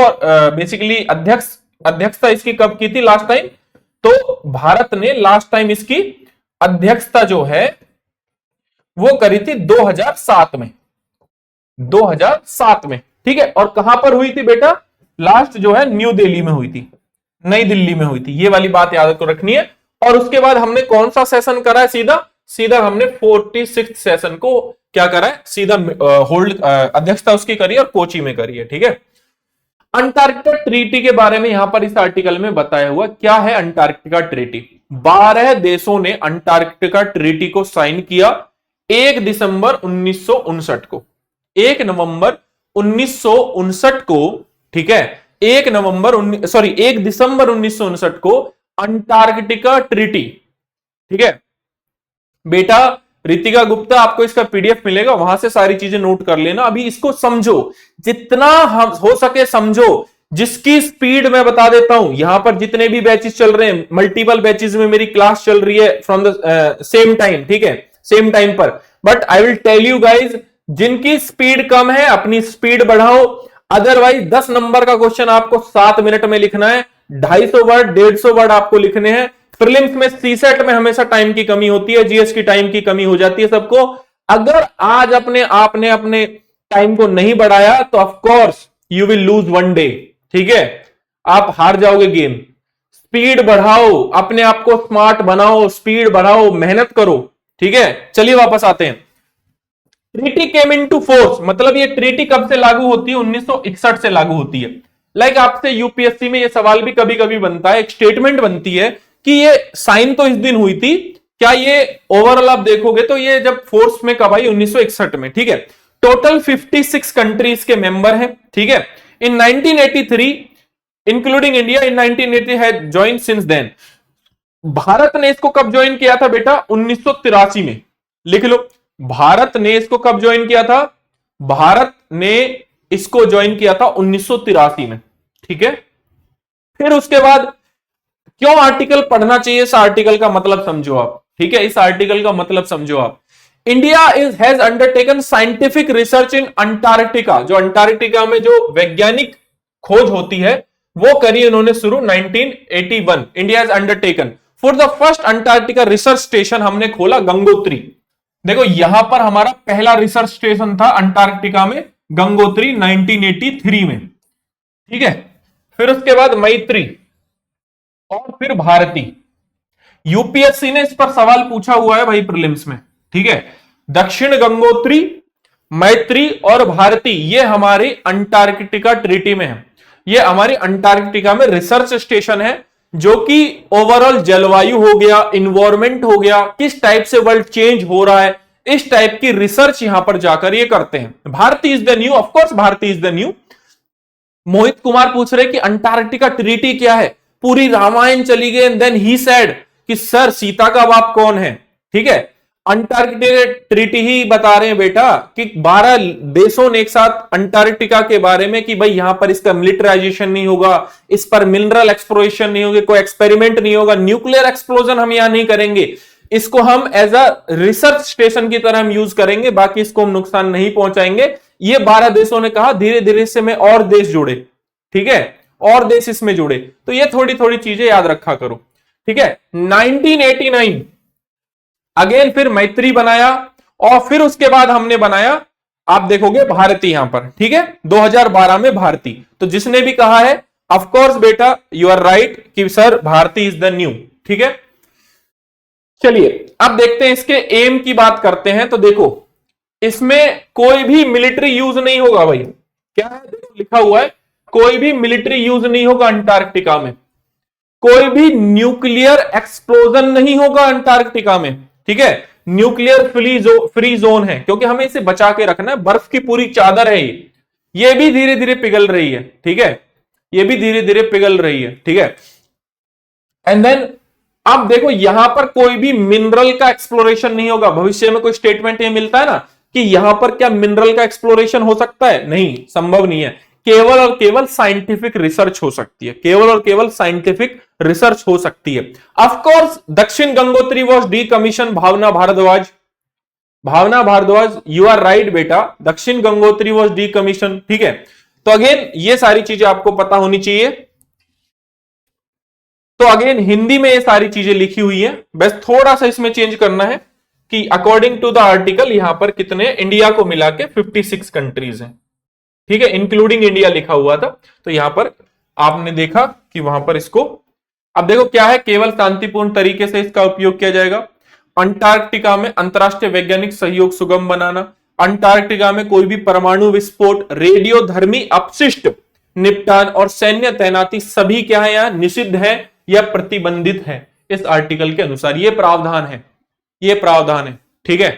बेसिकली अध्यक्षता इसकी कब की थी लास्ट टाइम? तो भारत ने लास्ट टाइम इसकी अध्यक्षता जो है वो करी थी 2007 में, 2007 में, ठीक है। और कहां पर हुई थी बेटा? लास्ट जो है न्यू दिल्ली में हुई थी, नई दिल्ली में हुई थी, ये वाली बात याद रखनी है। और उसके बाद हमने कौन सा सेशन करा है? सीधा हमने 46 सेशन को क्या करा है? सीधा होल्ड अध्यक्षता उसकी करी और कोची में करी है, ठीक है। अंटार्कटिका ट्रीटी के बारे में यहां पर इस आर्टिकल में बताया हुआ क्या है। अंटार्कटिका ट्रीटी, 12 देशों ने अंटार्कटिका ट्रीटी को साइन किया 1 दिसंबर 1959 को, 1 नवंबर 1959 को, ठीक है। 1 दिसंबर 1959 को अंटार्कटिका ट्रीटी, ठीक है बेटा। रितिका गुप्ता, आपको इसका पीडीएफ मिलेगा, वहां से सारी चीजें नोट कर लेना। अभी इसको समझो, जितना हो सके समझो। जिसकी स्पीड मैं बता देता हूं, यहां पर जितने भी बैचेस चल रहे हैं, मल्टीपल बैचेस में मेरी क्लास चल रही है फ्रॉम द सेम टाइम, ठीक है, सेम टाइम पर। But I will tell you guys, जिनकी स्पीड कम है अपनी स्पीड बढ़ाओ। अदरवाइज 10 नंबर का क्वेश्चन आपको 7 मिनट में लिखना है, 250 वर्ड 150 वर्ड आपको लिखने हैं। प्रीलिम्स में, सीसेट में हमेशा टाइम की कमी होती है, जीएस की टाइम की कमी हो जाती है सबको। अगर आज आपने अपने टाइम को नहीं बढ़ाया तो of course you will lose one day, ठीक है, आप हार जाओगे गेम। स्पीड बढ़ाओ, अपने आप को स्मार्ट बनाओ, स्पीड बढ़ाओ, मेहनत करो, ठीक है। चलिए वापस आते हैं। ट्रीटी केम इनटू फोर्स, मतलब ये ट्रीटी कब से लागू होती है? 1961 से लागू होती है। लाइक आपसे यूपीएससी में ये सवाल भी कभी कभी बनता है, एक स्टेटमेंट बनती है कि ये साइन तो इस दिन हुई थी, क्या ये ओवरऑल आप देखोगे तो ये जब फोर्स में कब आई? 1961 में, ठीक है। टोटल 56 कंट्रीज के मेंबर हैं, ठीक है। In 1983 including India, in 1980 has joined since then. Bharat ने इसको कब ज्वाइन किया था बेटा? 1983 में। लिख लो, भारत ने इसको कब ज्वाइन किया था? भारत ने इसको ज्वाइन किया था 1983 में, ठीक है। फिर उसके बाद क्यों आर्टिकल पढ़ना चाहिए? इस आर्टिकल का मतलब समझो आप, ठीक है, इस आर्टिकल का मतलब समझो आप। India has undertaken scientific research in Antarctica, जो अंटार्कटिका में जो वैज्ञानिक खोज होती है वो करी इन्होंने शुरू 1981। India has undertaken for the first Antarctica research station, हमने खोला गंगोत्री। देखो यहां पर हमारा पहला रिसर्च स्टेशन था अंटार्कटिका में, गंगोत्री 1983 में, ठीक है। फिर उसके बाद मैत्री और फिर भारती। यूपीएससी ने इस पर सवाल पूछा हुआ है भाई प्रीलिम्स में, ठीक है। दक्षिण गंगोत्री, मैत्री और भारती ये हमारी अंटार्कटिका ट्रीटी में है। ये हमारी अंटार्कटिका में रिसर्च स्टेशन है जो कि ओवरऑल जलवायु हो गया, इन्वायरमेंट हो गया, किस टाइप से वर्ल्ड चेंज हो रहा है, इस टाइप की रिसर्च यहां पर जाकर ये करते हैं। Bharati is the new, of course Bharati is the new. Mohit Kumar पूछ रहे कि अंटार्कटिका ट्रीटी क्या है? पूरी रामायण चली गई एंड देन ही सेड कि सर सीता का बाप कौन है, ठीक है। अंटार्कटिका ट्रीटी ही बता रहे हैं बेटा कि 12 देशों ने एक साथ अंटार्कटिका के बारे में कि भाई यहां पर इसका मिलिटराइजेशन नहीं होगा, इस पर मिनरल एक्सप्लोरेशन नहीं होगी, कोई एक्सपेरिमेंट नहीं होगा, न्यूक्लियर एक्सप्लोजन हम यहां नहीं करेंगे, इसको हम एज अ रिसर्च स्टेशन की तरह हम यूज करेंगे, बाकी इसको हम नुकसान नहीं पहुंचाएंगे। ये 12 देशों ने कहा। धीरे धीरे इससे में और देश जुड़े, ठीक है, और देश इसमें जुड़े। तो ये थोड़ी थोड़ी चीजें याद रखा करो, ठीक है। 1989 अगेन फिर मैत्री बनाया और फिर उसके बाद हमने बनाया, आप देखोगे भारती यहां पर, ठीक है, 2012 में भारती। तो जिसने भी कहा है ऑफ कोर्स बेटा यू आर राइट कि sir Bharati is the new, ठीक है। चलिए अब देखते हैं इसके एम की बात करते हैं। तो देखो इसमें कोई भी मिलिट्री यूज नहीं होगा भाई, क्या है देखो लिखा हुआ है, कोई भी मिलिट्री यूज नहीं होगा अंटार्कटिका में, कोई भी न्यूक्लियर एक्सप्लोजन नहीं होगा अंटार्कटिका में, ठीक है। न्यूक्लियर फ्री जोन है क्योंकि हमें इसे बचा के रखना है, बर्फ की पूरी चादर है ये भी धीरे धीरे पिघल रही है, ठीक है, ये भी धीरे धीरे पिघल रही है, ठीक है। एंड देन अब देखो यहां पर कोई भी मिनरल का एक्सप्लोरेशन नहीं होगा। भविष्य में कोई स्टेटमेंट ये मिलता है ना कि यहां पर क्या मिनरल का एक्सप्लोरेशन हो सकता है? नहीं, संभव नहीं है। केवल और केवल साइंटिफिक रिसर्च हो सकती है, केवल और केवल साइंटिफिक रिसर्च हो सकती है। Of course Dakshin Gangotri was decommission Bhavana Bhardwaj, Bhavana Bhardwaj, you are right बेटा, Dakshin Gangotri was D commission, ठीक है। तो अगेन ये सारी चीजें आपको पता होनी चाहिए। तो अगेन हिंदी में ये सारी चीजें लिखी हुई है, बस थोड़ा सा इसमें चेंज करना है कि अकॉर्डिंग टू द आर्टिकल यहां पर कितने, इंडिया को मिला के 56 कंट्रीज हैं, ठीक है, इंक्लूडिंग इंडिया लिखा हुआ था। तो यहां पर आपने देखा कि वहां पर इसको, अब देखो क्या है, केवल शांतिपूर्ण तरीके से इसका उपयोग किया जाएगा। अंटार्कटिका में अंतरराष्ट्रीय वैज्ञानिक सहयोग सुगम बनाना, अंटार्कटिका में कोई भी परमाणु विस्फोट, रेडियोधर्मी अपशिष्ट निपटान और सैन्य तैनाती सभी क्या है, यहां निषिद्ध है या प्रतिबंधित है इस आर्टिकल के अनुसार। ये प्रावधान है, ये प्रावधान है, ठीक है।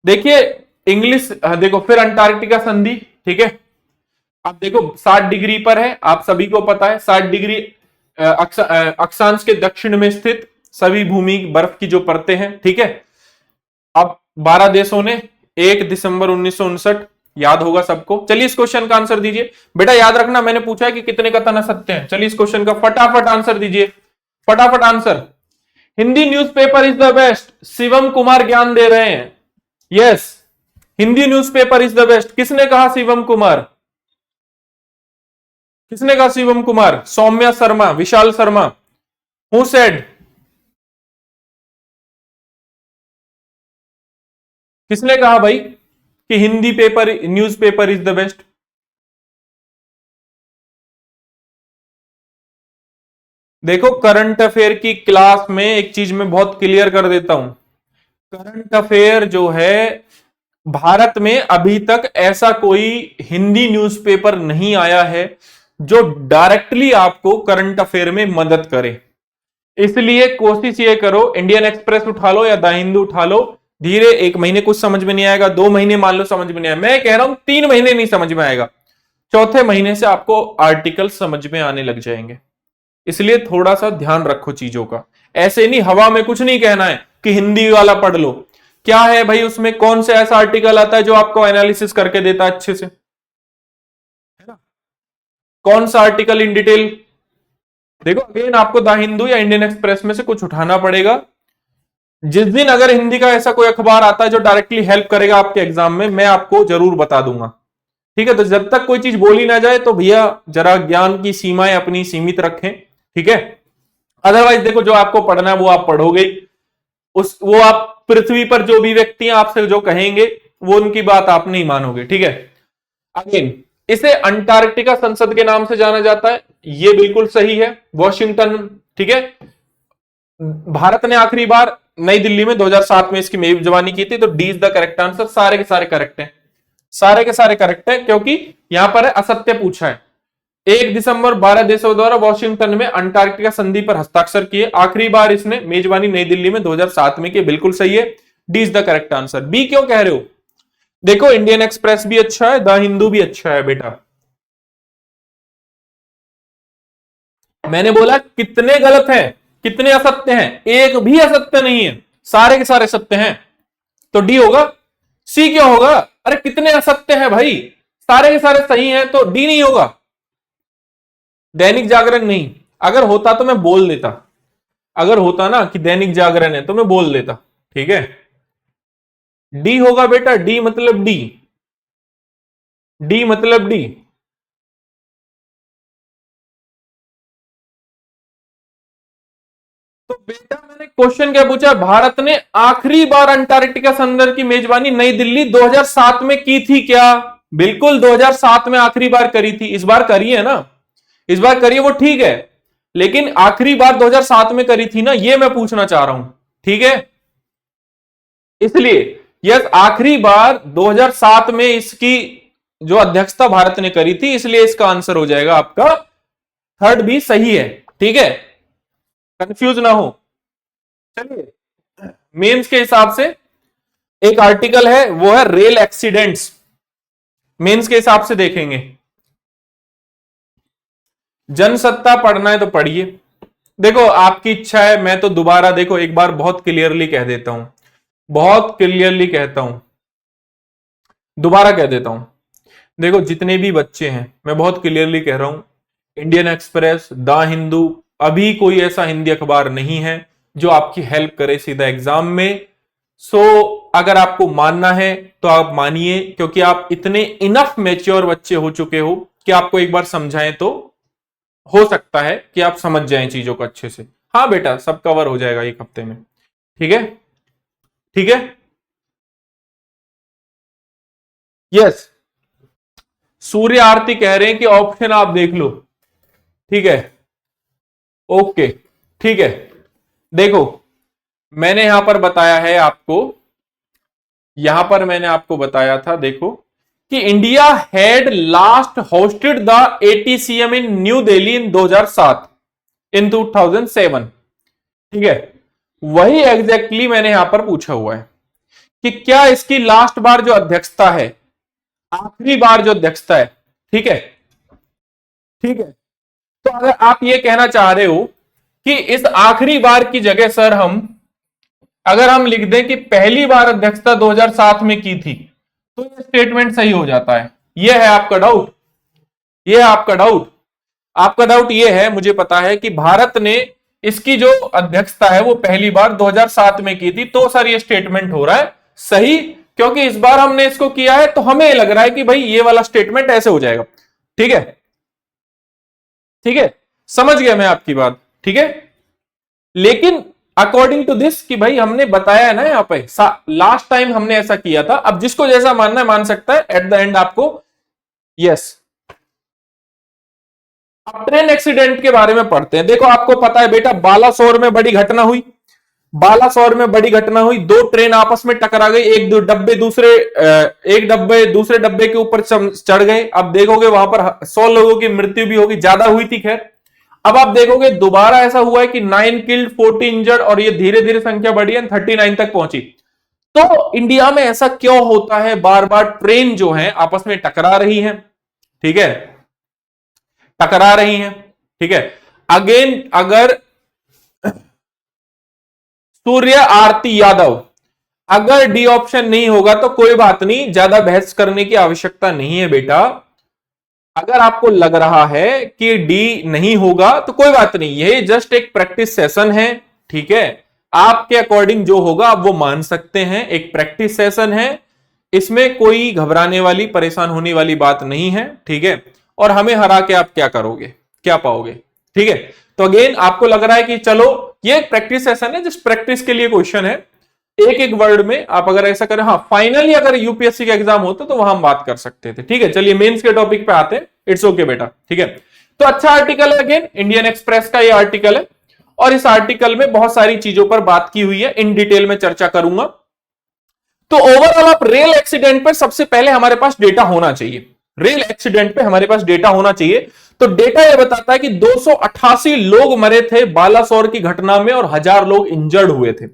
देखिए इंग्लिश, देखो फिर अंटार्कटिका संधि, ठीक है। अब देखो 60 डिग्री पर है, आप सभी को पता है 60 डिग्री अक्षांश के दक्षिण में स्थित सभी भूमि बर्फ की जो परतें हैं, ठीक है। अब 12 देशों ने 1 दिसंबर 1959, याद होगा सबको। चलिए इस क्वेश्चन का आंसर दीजिए बेटा, याद रखना मैंने पूछा है कि कितने कथन असत्य हैं। चलिए इस क्वेश्चन का फटाफट आंसर दीजिए, फटाफट answer. Hindi newspaper is the best, Shivam Kumar ज्ञान दे रहे हैं। Yes, Hindi newspaper is the best, किसने कहा शिवम कुमार, किसने कहा शिवम कुमार? सौम्या शर्मा, विशाल शर्मा, हु सेड, किसने कहा भाई कि Hindi paper newspaper is the best? देखो करंट अफेयर की क्लास में एक चीज मैं बहुत क्लियर कर देता हूं, करंट अफेयर जो है भारत में अभी तक ऐसा कोई हिंदी न्यूज़पेपर नहीं आया है जो डायरेक्टली आपको करंट अफेयर में मदद करे। इसलिए कोशिश ये करो, इंडियन एक्सप्रेस उठा लो या द हिंदू उठा लो, धीरे, 1 महीने कुछ समझ में नहीं आएगा, 2 महीने मान लो समझ में नहीं आएगा, मैं कह रहा हूं 3 महीने नहीं समझ में आएगा, चौथे महीने से आपको आर्टिकल समझ में आने लग जाएंगे। इसलिए थोड़ा सा ध्यान रखो चीजों का, ऐसे नहीं हवा में कुछ नहीं कहना है कि हिंदी वाला पढ़ लो। क्या है भाई उसमें, कौन सा ऐसा आर्टिकल आता है जो आपको एनालिसिस करके देता है अच्छे से, है ना? कौन सा आर्टिकल इन डिटेल? देखो अगेन आपको द हिंदू या इंडियन एक्सप्रेस में से कुछ उठाना पड़ेगा। जिस दिन अगर हिंदी का ऐसा कोई अखबार आता है जो डायरेक्टली हेल्प करेगा आपके एग्जाम में, मैं आपको जरूर बता दूंगा, ठीक है। तो जब तक कोई चीज बोली ना जाए तो भैया जरा ज्ञान की सीमाएं अपनी सीमित रखें, ठीक है। अदरवाइज देखो जो आपको पढ़ना है वो आप पढ़ोगे, वो आप पृथ्वी पर जो भी व्यक्ति आपसे जो कहेंगे वो उनकी बात आप नहीं मानोगे, ठीक है। अगेन इसे अंटार्कटिका संसद के नाम से जाना जाता है, ये बिल्कुल सही है, वॉशिंगटन, ठीक है। भारत ने आखिरी बार नई दिल्ली में 2007 में इसकी मेजबानी की थी, तो D is the correct answer. सारे के सारे करेक्ट हैं, सारे के सारे करेक्ट है, क्योंकि यहां पर है असत्य पूछा है। 1 दिसंबर 12 देशों द्वारा वॉशिंगटन में अंटार्कटिका संधि पर हस्ताक्षर किए, आखिरी बार इसने मेजबानी नई दिल्ली में 2007 में की, बिल्कुल सही है, D is the correct answer. B क्यों कह रहे हो? देखो इंडियन एक्सप्रेस भी अच्छा है, द हिंदू भी अच्छा है बेटा। मैंने बोला कितने गलत हैं, कितने असत्य हैं, एक भी असत्य नहीं है, सारे के सारे सत्य हैं, तो डी होगा। सी क्यों होगा? अरे कितने असत्य हैं भाई, सारे के सारे सही हैं, तो डी नहीं होगा। दैनिक जागरण नहीं, अगर होता तो मैं बोल देता, अगर होता ना कि दैनिक जागरण है तो मैं बोल देता, ठीक है। डी होगा बेटा, डी मतलब डी, डी मतलब डी। तो बेटा मैंने क्वेश्चन क्या पूछा, भारत ने आखिरी बार अंटार्कटिका संदर्भ की मेजबानी नई दिल्ली 2007 में की थी क्या? बिल्कुल 2007 में आखिरी बार करी थी, इस बार करी है ना, इस बार करी है वो ठीक है, लेकिन आखिरी बार 2007 में करी थी ना, ये मैं पूछना चाह रहा हूं, ठीक है। इसलिए यस आखिरी बार 2007 में इसकी जो अध्यक्षता भारत ने करी थी, इसलिए इसका आंसर हो जाएगा आपका थर्ड भी सही है, ठीक है, कंफ्यूज ना हो। चलिए मेंस के हिसाब से एक आर्टिकल है वो है रेल एक्सीडेंट्स, मेंस के हिसाब से देखेंगे। जनसत्ता पढ़ना है तो पढ़िए, देखो आपकी इच्छा है, मैं तो दोबारा देखो एक बार बहुत क्लियरली कह देता हूं, बहुत क्लियरली कहता हूं, दोबारा कह देता हूं, देखो जितने भी बच्चे हैं, मैं बहुत क्लियरली कह रहा हूं, इंडियन एक्सप्रेस, द हिंदू, अभी कोई ऐसा हिंदी अखबार नहीं है जो आपकी हेल्प करे सीधा एग्जाम में। सो अगर आपको मानना है तो आप मानिए, क्योंकि आप इतने इनफ मैच्योर बच्चे हो चुके हो कि आपको एक बार समझाएं तो हो सकता है कि आप समझ जाएं चीजों को अच्छे से। हाँ बेटा, सब कवर हो जाएगा एक हफ्ते में। ठीक है, ठीक है, यस। सूर्य आरती कह रहे हैं कि ऑप्शन आप देख लो। ठीक है, ओके, ठीक है। देखो, मैंने यहां पर बताया है आपको, यहां पर मैंने आपको बताया था, देखो कि India had last hosted the ATCM in New Delhi in 2007, in 2007। ठीक है, वही एग्जैक्टली मैंने यहां पर पूछा हुआ है कि क्या इसकी लास्ट बार जो अध्यक्षता है, आखिरी बार जो अध्यक्षता है, ठीक है, ठीक है, तो अगर आप ये कहना चाह रहे हो कि इस आखिरी बार की जगह सर हम, अगर हम लिख दें कि पहली बार अध्यक्षता 2007 में की थी, तो ये स्टेटमेंट सही हो जाता है। ये है आपका डाउट, ये है आपका डाउट, आपका डाउट ये है, मुझे पता है कि भारत ने इसकी जो अध्यक्षता है वो पहली बार 2007 में की थी, तो सर ये स्टेटमेंट हो रहा है सही, क्योंकि इस बार हमने इसको किया है तो हमें लग रहा है कि भाई ये वाला स्टेटमेंट ऐसे हो जाएगा। ठीक है, ठीक है, समझ गया मैं आपकी बात। ठीक है, लेकिन अकॉर्डिंग टू दिस कि भाई हमने बताया है ना यहां पे, लास्ट टाइम हमने ऐसा किया था, अब जिसको जैसा मानना है मान सकता है, एट द एंड आपको यस। अब ट्रेन एक्सीडेंट के बारे में पढ़ते हैं। देखो आपको पता है बेटा, बालासोर में बड़ी घटना हुई, बालासोर में बड़ी घटना हुई, दो ट्रेन आपस में टकरा गई, एक दो डब्बे दूसरे एक डब्बे दूसरे डब्बे के ऊपर चढ़ गए। अब देखोगे वहां पर 100 लोगों की मृत्यु भी होगी, ज्यादा हुई थी खैर। अब आप देखोगे दोबारा ऐसा हुआ है कि 9 किल्ड 40 इंजर्ड, और ये धीरे धीरे संख्या बढ़ी है, 39 तक पहुंची। तो इंडिया में ऐसा क्यों होता है, बार बार ट्रेन जो है आपस में टकरा रही है, ठीक है, टकरा रही हैं। ठीक है, अगेन अगर सूर्य आरती यादव, अगर डी ऑप्शन नहीं होगा तो कोई बात नहीं, ज्यादा बहस करने की आवश्यकता नहीं है बेटा। अगर आपको लग रहा है कि डी नहीं होगा तो कोई बात नहीं, ये जस्ट एक प्रैक्टिस सेशन है। ठीक है, आपके अकॉर्डिंग जो होगा आप वो मान सकते हैं, एक प्रैक्टिस सेशन है, इसमें कोई घबराने वाली परेशान होने वाली बात नहीं है। ठीक है, और हमें हरा के आप क्या करोगे, क्या पाओगे। ठीक है, तो अगेन आपको लग रहा है कि चलो ये प्रैक्टिस सेशन है, जस्ट प्रैक्टिस के लिए क्वेश्चन है, एक एक वर्ड में आप अगर ऐसा करें, हाँ फाइनली अगर यूपीएससी का एग्जाम होता तो वहां हम बात कर सकते थे। ठीक है, चलिए मेंस के टॉपिक पे आते हैं। इट्स ओके बेटा, ठीक है। तो अच्छा आर्टिकल है, अगेन इंडियन एक्सप्रेस का ये आर्टिकल है, और इस आर्टिकल में बहुत सारी चीजों पर बात की हुई है, इन डिटेल में चर्चा करूंगा। तो ओवरऑल आप रेल एक्सीडेंट पर सबसे पहले हमारे पास डेटा होना चाहिए, रेल एक्सीडेंट पे हमारे पास डेटा होना चाहिए। तो डेटा यह बताता है कि 288 लोग मरे थे बालासोर की घटना में, और 1000 लोग इंजर्ड हुए थे।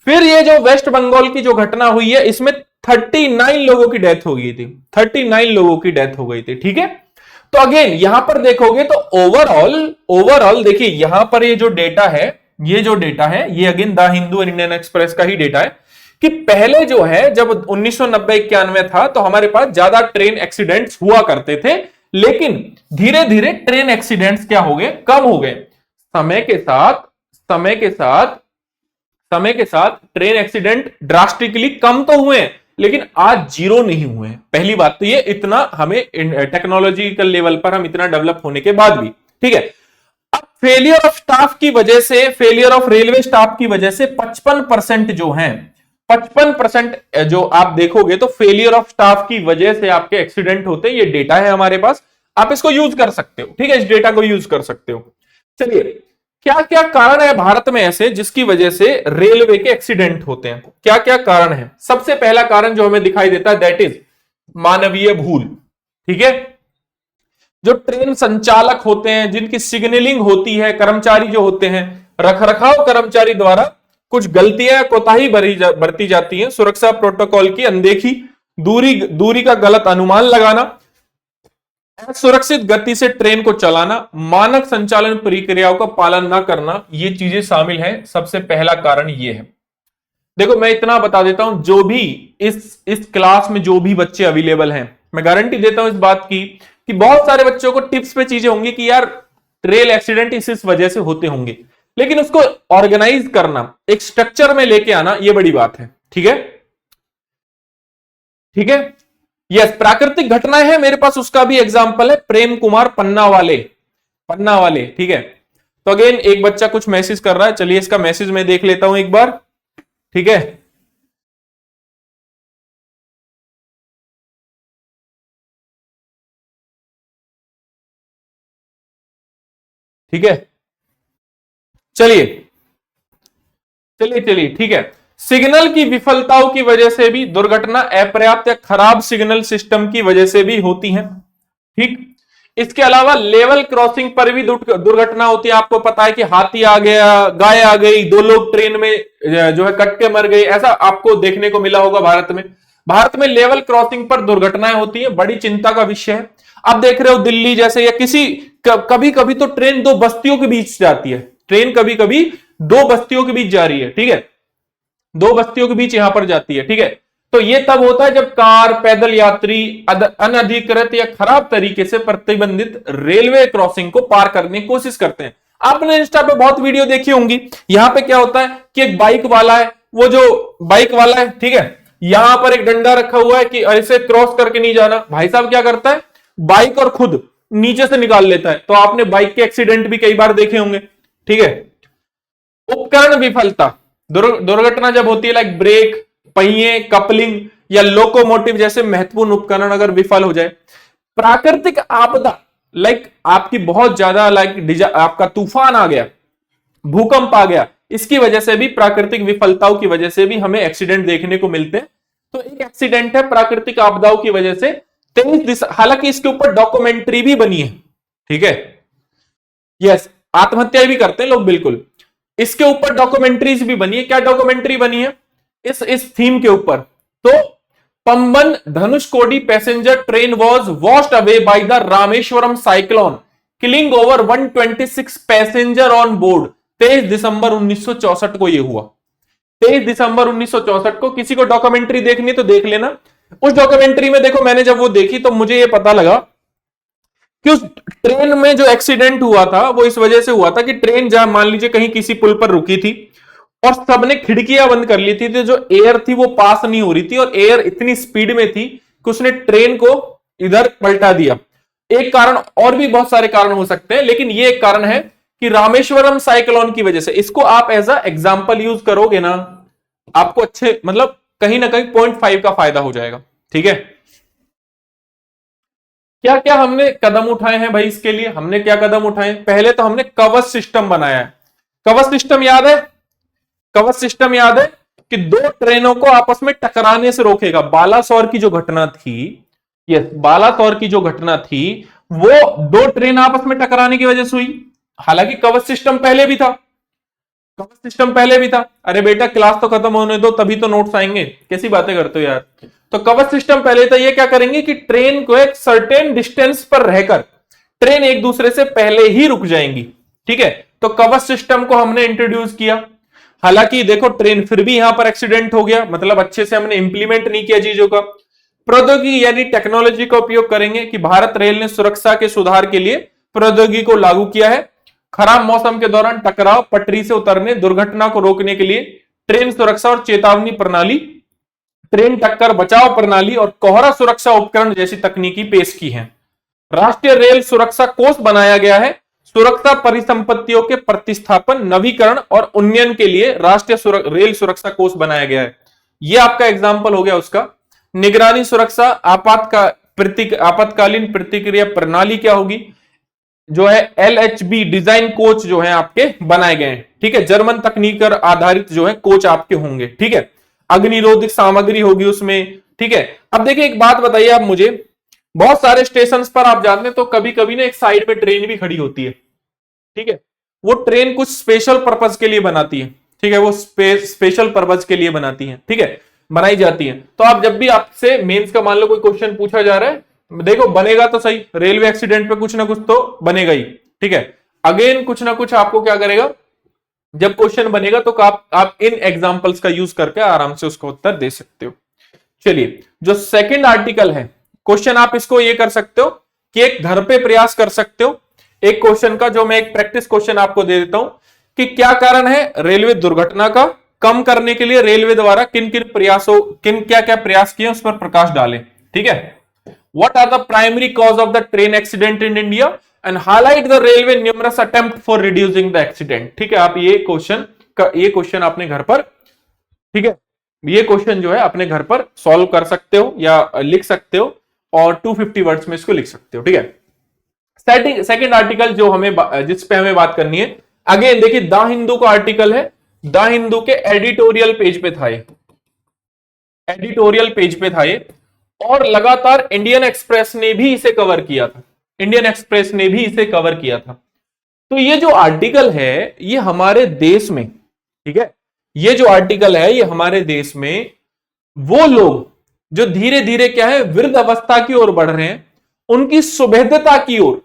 फिर ये जो वेस्ट बंगाल की जो घटना हुई है, इसमें 39 लोगों की डेथ हो गई थी, 39 लोगों की डेथ हो गई थी। ठीक है, तो अगेन यहां पर देखोगे तो ओवरऑल, ओवरऑल देखिए यहां पर ये जो डेटा है, ये जो डेटा है, ये अगेन द हिंदू और इंडियन एक्सप्रेस का ही डेटा है, कि पहले जो है जब 1990-91 था तो हमारे पास ज्यादा ट्रेन एक्सीडेंट्स हुआ करते थे, लेकिन धीरे धीरे ट्रेन एक्सीडेंट्स क्या हो गए, कम हो गए। समय के साथ, समय के साथ, समय के साथ ट्रेन एक्सीडेंट ड्रास्टिकली कम तो हुए, लेकिन आज जीरो नहीं हुए। पहली बात तो ये, इतना हमें टेक्नोलॉजिकल लेवल पर हम इतना डेवलप होने के बाद भी। ठीक है, अब फेलियर ऑफ स्टाफ की वजह से, फेलियर ऑफ रेलवे स्टाफ की वजह से 55% जो है, 55% जो आप देखोगे तो फेलियर ऑफ स्टाफ की वजह से आपके एक्सीडेंट होते हैं। ये डेटा है हमारे पास, आप इसको यूज कर सकते हो। ठीक है, इस डेटा को यूज कर सकते हो। चलिए, क्या क्या कारण है भारत में ऐसे जिसकी वजह से रेलवे के एक्सीडेंट होते हैं, क्या क्या कारण है। सबसे पहला कारण जो हमें दिखाई देता है, दैट इज मानवीय भूल। ठीक है, जो ट्रेन संचालक होते हैं, जिनकी सिग्नलिंग होती है, कर्मचारी जो होते हैं, रखरखाव कर्मचारी द्वारा कुछ गलतियां, कोताही बरती जाती हैं, सुरक्षा प्रोटोकॉल की अनदेखी, दूरी का गलत अनुमान लगाना, सुरक्षित गति से ट्रेन को चलाना, मानक संचालन प्रक्रियाओं का पालन न करना, ये चीजें शामिल हैं। सबसे पहला कारण ये है। देखो मैं इतना बता देता हूं, जो भी इस क्लास में जो भी बच्चे अवेलेबल हैं, मैं गारंटी देता हूं इस बात की कि बहुत सारे बच्चों को टिप्स पे चीजें होंगी कि यार रेल एक्सीडेंट इस वजह से होते होंगे, लेकिन उसको ऑर्गेनाइज करना, एक स्ट्रक्चर में लेके आना, ये बड़ी बात है। ठीक है, ठीक है। यस, प्राकृतिक घटनाएं हैं मेरे पास, उसका भी एग्जांपल है प्रेम कुमार पन्ना वाले, पन्ना वाले। ठीक है, तो अगेन एक बच्चा कुछ मैसेज कर रहा है, चलिए इसका मैसेज मैं देख लेता हूं एक बार। ठीक है, ठीक है, चलिए चलिए चलिए, ठीक है। सिग्नल की विफलताओं की वजह से भी दुर्घटना अपर्याप्त या खराब सिग्नल सिस्टम की वजह से भी होती है। ठीक, इसके अलावा लेवल क्रॉसिंग पर भी दुर्घटना होती है। आपको पता है कि हाथी आ गया, गाय आ गई, दो लोग ट्रेन में जो है कट के मर गए, ऐसा आपको देखने को मिला होगा भारत में। भारत में लेवल क्रॉसिंग पर दुर्घटनाएं होती है, बड़ी चिंता का विषय है। आप देख रहे हो दिल्ली जैसे या किसी कभी कभी तो ट्रेन दो बस्तियों के बीच जाती है, ट्रेन कभी कभी दो बस्तियों के बीच जा रही है। ठीक है, दो बस्तियों के बीच यहां पर जाती है। ठीक है, तो ये तब होता है जब कार, पैदल यात्री अनधिकृत या खराब तरीके से प्रतिबंधित रेलवे क्रॉसिंग को पार करने की कोशिश करते हैं। आपने इंस्टा पे बहुत वीडियो देखी होंगी। यहां पे क्या होता है कि एक बाइक वाला है, वो जो बाइक वाला है, ठीक है, यहां पर एक डंडा रखा हुआ है कि ऐसे क्रॉस करके नहीं जाना। भाई साहब क्या करता है, बाइक और खुद नीचे से निकाल लेता है। तो आपने बाइक के एक्सीडेंट भी कई बार देखे होंगे। ठीक है, उपकरण विफलता, दुर्घटना जब होती है लाइक ब्रेक, पहिए, कपलिंग या लोकोमोटिव जैसे महत्वपूर्ण उपकरण अगर विफल हो जाए। प्राकृतिक आपदा, लाइक आपकी बहुत ज्यादा लाइक आपका तूफान आ गया, भूकंप आ गया, इसकी वजह से भी, प्राकृतिक विफलताओं की वजह से भी हमें एक्सीडेंट देखने को मिलते हैं। तो एक एक्सीडेंट है प्राकृतिक आपदाओं की वजह से 23, हालांकि इसके ऊपर डॉक्यूमेंट्री भी बनी है। ठीक है, यस, आत्महत्या भी करते हैं लोग, बिल्कुल। इसके ऊपर डॉक्यूमेंट्रीज भी बनी है। क्या डॉक्यूमेंट्री बनी है इस थीम के ऊपर? तो Pamban Dhanushkodi passenger train was washed away by the Rameswaram cyclone killing over 126 passenger on board. 23 दिसंबर 1964 को यह हुआ। 23 दिसंबर 1964 को। किसी को डॉक्यूमेंट्री देखनी तो देख लेना। उस डॉक्यूमेंट्री में देखो, मैंने जब वो देखी तो मुझे यह पता लगा कि उस ट्रेन में जो एक्सीडेंट हुआ था वो इस वजह से हुआ था कि ट्रेन जहां मान लीजिए कहीं किसी पुल पर रुकी थी और सबने खिड़कियां बंद कर ली थी, तो जो एयर थी वो पास नहीं हो रही थी और एयर इतनी स्पीड में थी कि उसने ट्रेन को इधर पलटा दिया। एक कारण, और भी बहुत सारे कारण हो सकते हैं, लेकिन ये एक कारण है कि रामेश्वरम साइक्लोन की वजह से। इसको आप एज अ एग्जाम्पल यूज करोगे ना, आपको अच्छे मतलब कहीं ना कहीं 0.5 का फायदा हो जाएगा। ठीक है, क्या क्या हमने कदम उठाए हैं भाई इसके लिए? हमने क्या कदम उठाए? पहले तो हमने कवच सिस्टम बनाया है। कवच सिस्टम याद है? कवच सिस्टम याद है कि दो ट्रेनों को आपस में टकराने से रोकेगा। बालासोर की जो घटना थी, यस, बालासोर की जो घटना थी वो दो ट्रेन आपस में टकराने की वजह से हुई। हालांकि कवच सिस्टम पहले भी था, कवच सिस्टम पहले भी था। अरे बेटा क्लास तो खत्म होने दो तभी तो नोट्स आएंगे, कैसी बातें करते हो यार। तो कवच सिस्टम पहले था। ये क्या करेंगे कि ट्रेन को एक सर्टेन डिस्टेंस पर रहकर ट्रेन एक दूसरे से पहले ही रुक जाएंगी। ठीक है, तो कवच सिस्टम को हमने इंट्रोड्यूस किया। हालांकि देखो ट्रेन फिर भी यहां पर एक्सीडेंट हो गया, मतलब अच्छे से हमने इंप्लीमेंट नहीं किया चीजों का। प्रौद्योगिकी यानी टेक्नोलॉजी का उपयोग करेंगे कि भारत रेल ने सुरक्षा के सुधार के लिए प्रौद्योगिकी को लागू किया है। खराब मौसम के दौरान टकराव, पटरी से उतरने, दुर्घटना को रोकने के लिए ट्रेन सुरक्षा और चेतावनी प्रणाली, ट्रेन टक्कर बचाव प्रणाली और कोहरा सुरक्षा उपकरण जैसी तकनीकी पेश की है। राष्ट्रीय रेल सुरक्षा कोष बनाया गया है। सुरक्षा परिसंपत्तियों के प्रतिस्थापन, नवीकरण और उन्नयन के लिए राष्ट्रीय रेल सुरक्षा कोष बनाया गया है। यह आपका एग्जाम्पल हो गया उसका। निगरानी सुरक्षा, आपातकालीन प्रतिक्रिया प्रणाली क्या होगी? जो है LHB डिजाइन कोच जो है आपके बनाए गए हैं। ठीक है, जर्मन तकनीक आधारित जो है कोच आपके होंगे। ठीक है, अग्निरोधक सामग्री होगी उसमें। ठीक है, अब देखिए एक बात बताइए आप मुझे, बहुत सारे स्टेशन पर आप जानते हैं तो कभी कभी ना एक साइड पे ट्रेन भी खड़ी होती है। ठीक है, वो ट्रेन कुछ स्पेशल पर्पज के लिए बनाती है। ठीक है, वो स्पेशल पर्पज के लिए बनाती है। ठीक है, बनाई जाती है। तो आप जब भी आपसे मेंस का मान लो कोई क्वेश्चन पूछा जा रहा है, देखो बनेगा तो सही, रेलवे एक्सीडेंट पे कुछ ना कुछ तो बनेगा ही। ठीक है, अगेन कुछ ना कुछ आपको क्या करेगा, जब क्वेश्चन बनेगा तो आप इन एग्जांपल्स का यूज करके आराम से उसका उत्तर दे सकते हो। चलिए, जो सेकंड आर्टिकल है, क्वेश्चन आप इसको ये कर सकते हो कि एक घर पे प्रयास कर सकते हो। एक क्वेश्चन का जो मैं एक प्रैक्टिस क्वेश्चन आपको दे देता हूं कि क्या कारण है रेलवे दुर्घटना का कम करने के लिए रेलवे द्वारा किन किन प्रयासों क्या क्या प्रयास किए उस पर प्रकाश डालें। ठीक है, what are the primary cause of the train accident in India and highlight the railway numerous attempt for reducing the accident. ठीक है, आप ये क्वेश्चन अपने घर पर, ठीक है, ये क्वेश्चन जो है अपने घर पर सॉल्व कर सकते हो या लिख सकते हो और 250 वर्ड्स में इसको लिख सकते हो। ठीक है, सेकंड आर्टिकल जो जिस पे हमें बात करनी है, अगेन देखिए द हिंदू का आर्टिकल है, द हिंदू के एडिटोरियल पेज पे था ये, एडिटोरियल पेज पे था ये, और लगातार इंडियन एक्सप्रेस ने भी इसे कवर किया था, इंडियन एक्सप्रेस ने भी इसे कवर किया था। तो ये जो आर्टिकल है ये हमारे देश में, ठीक है, ये जो आर्टिकल है ये हमारे देश में वो लोग जो धीरे धीरे क्या है वृद्ध अवस्था की ओर बढ़ रहे हैं, उनकी सुभेद्यता की ओर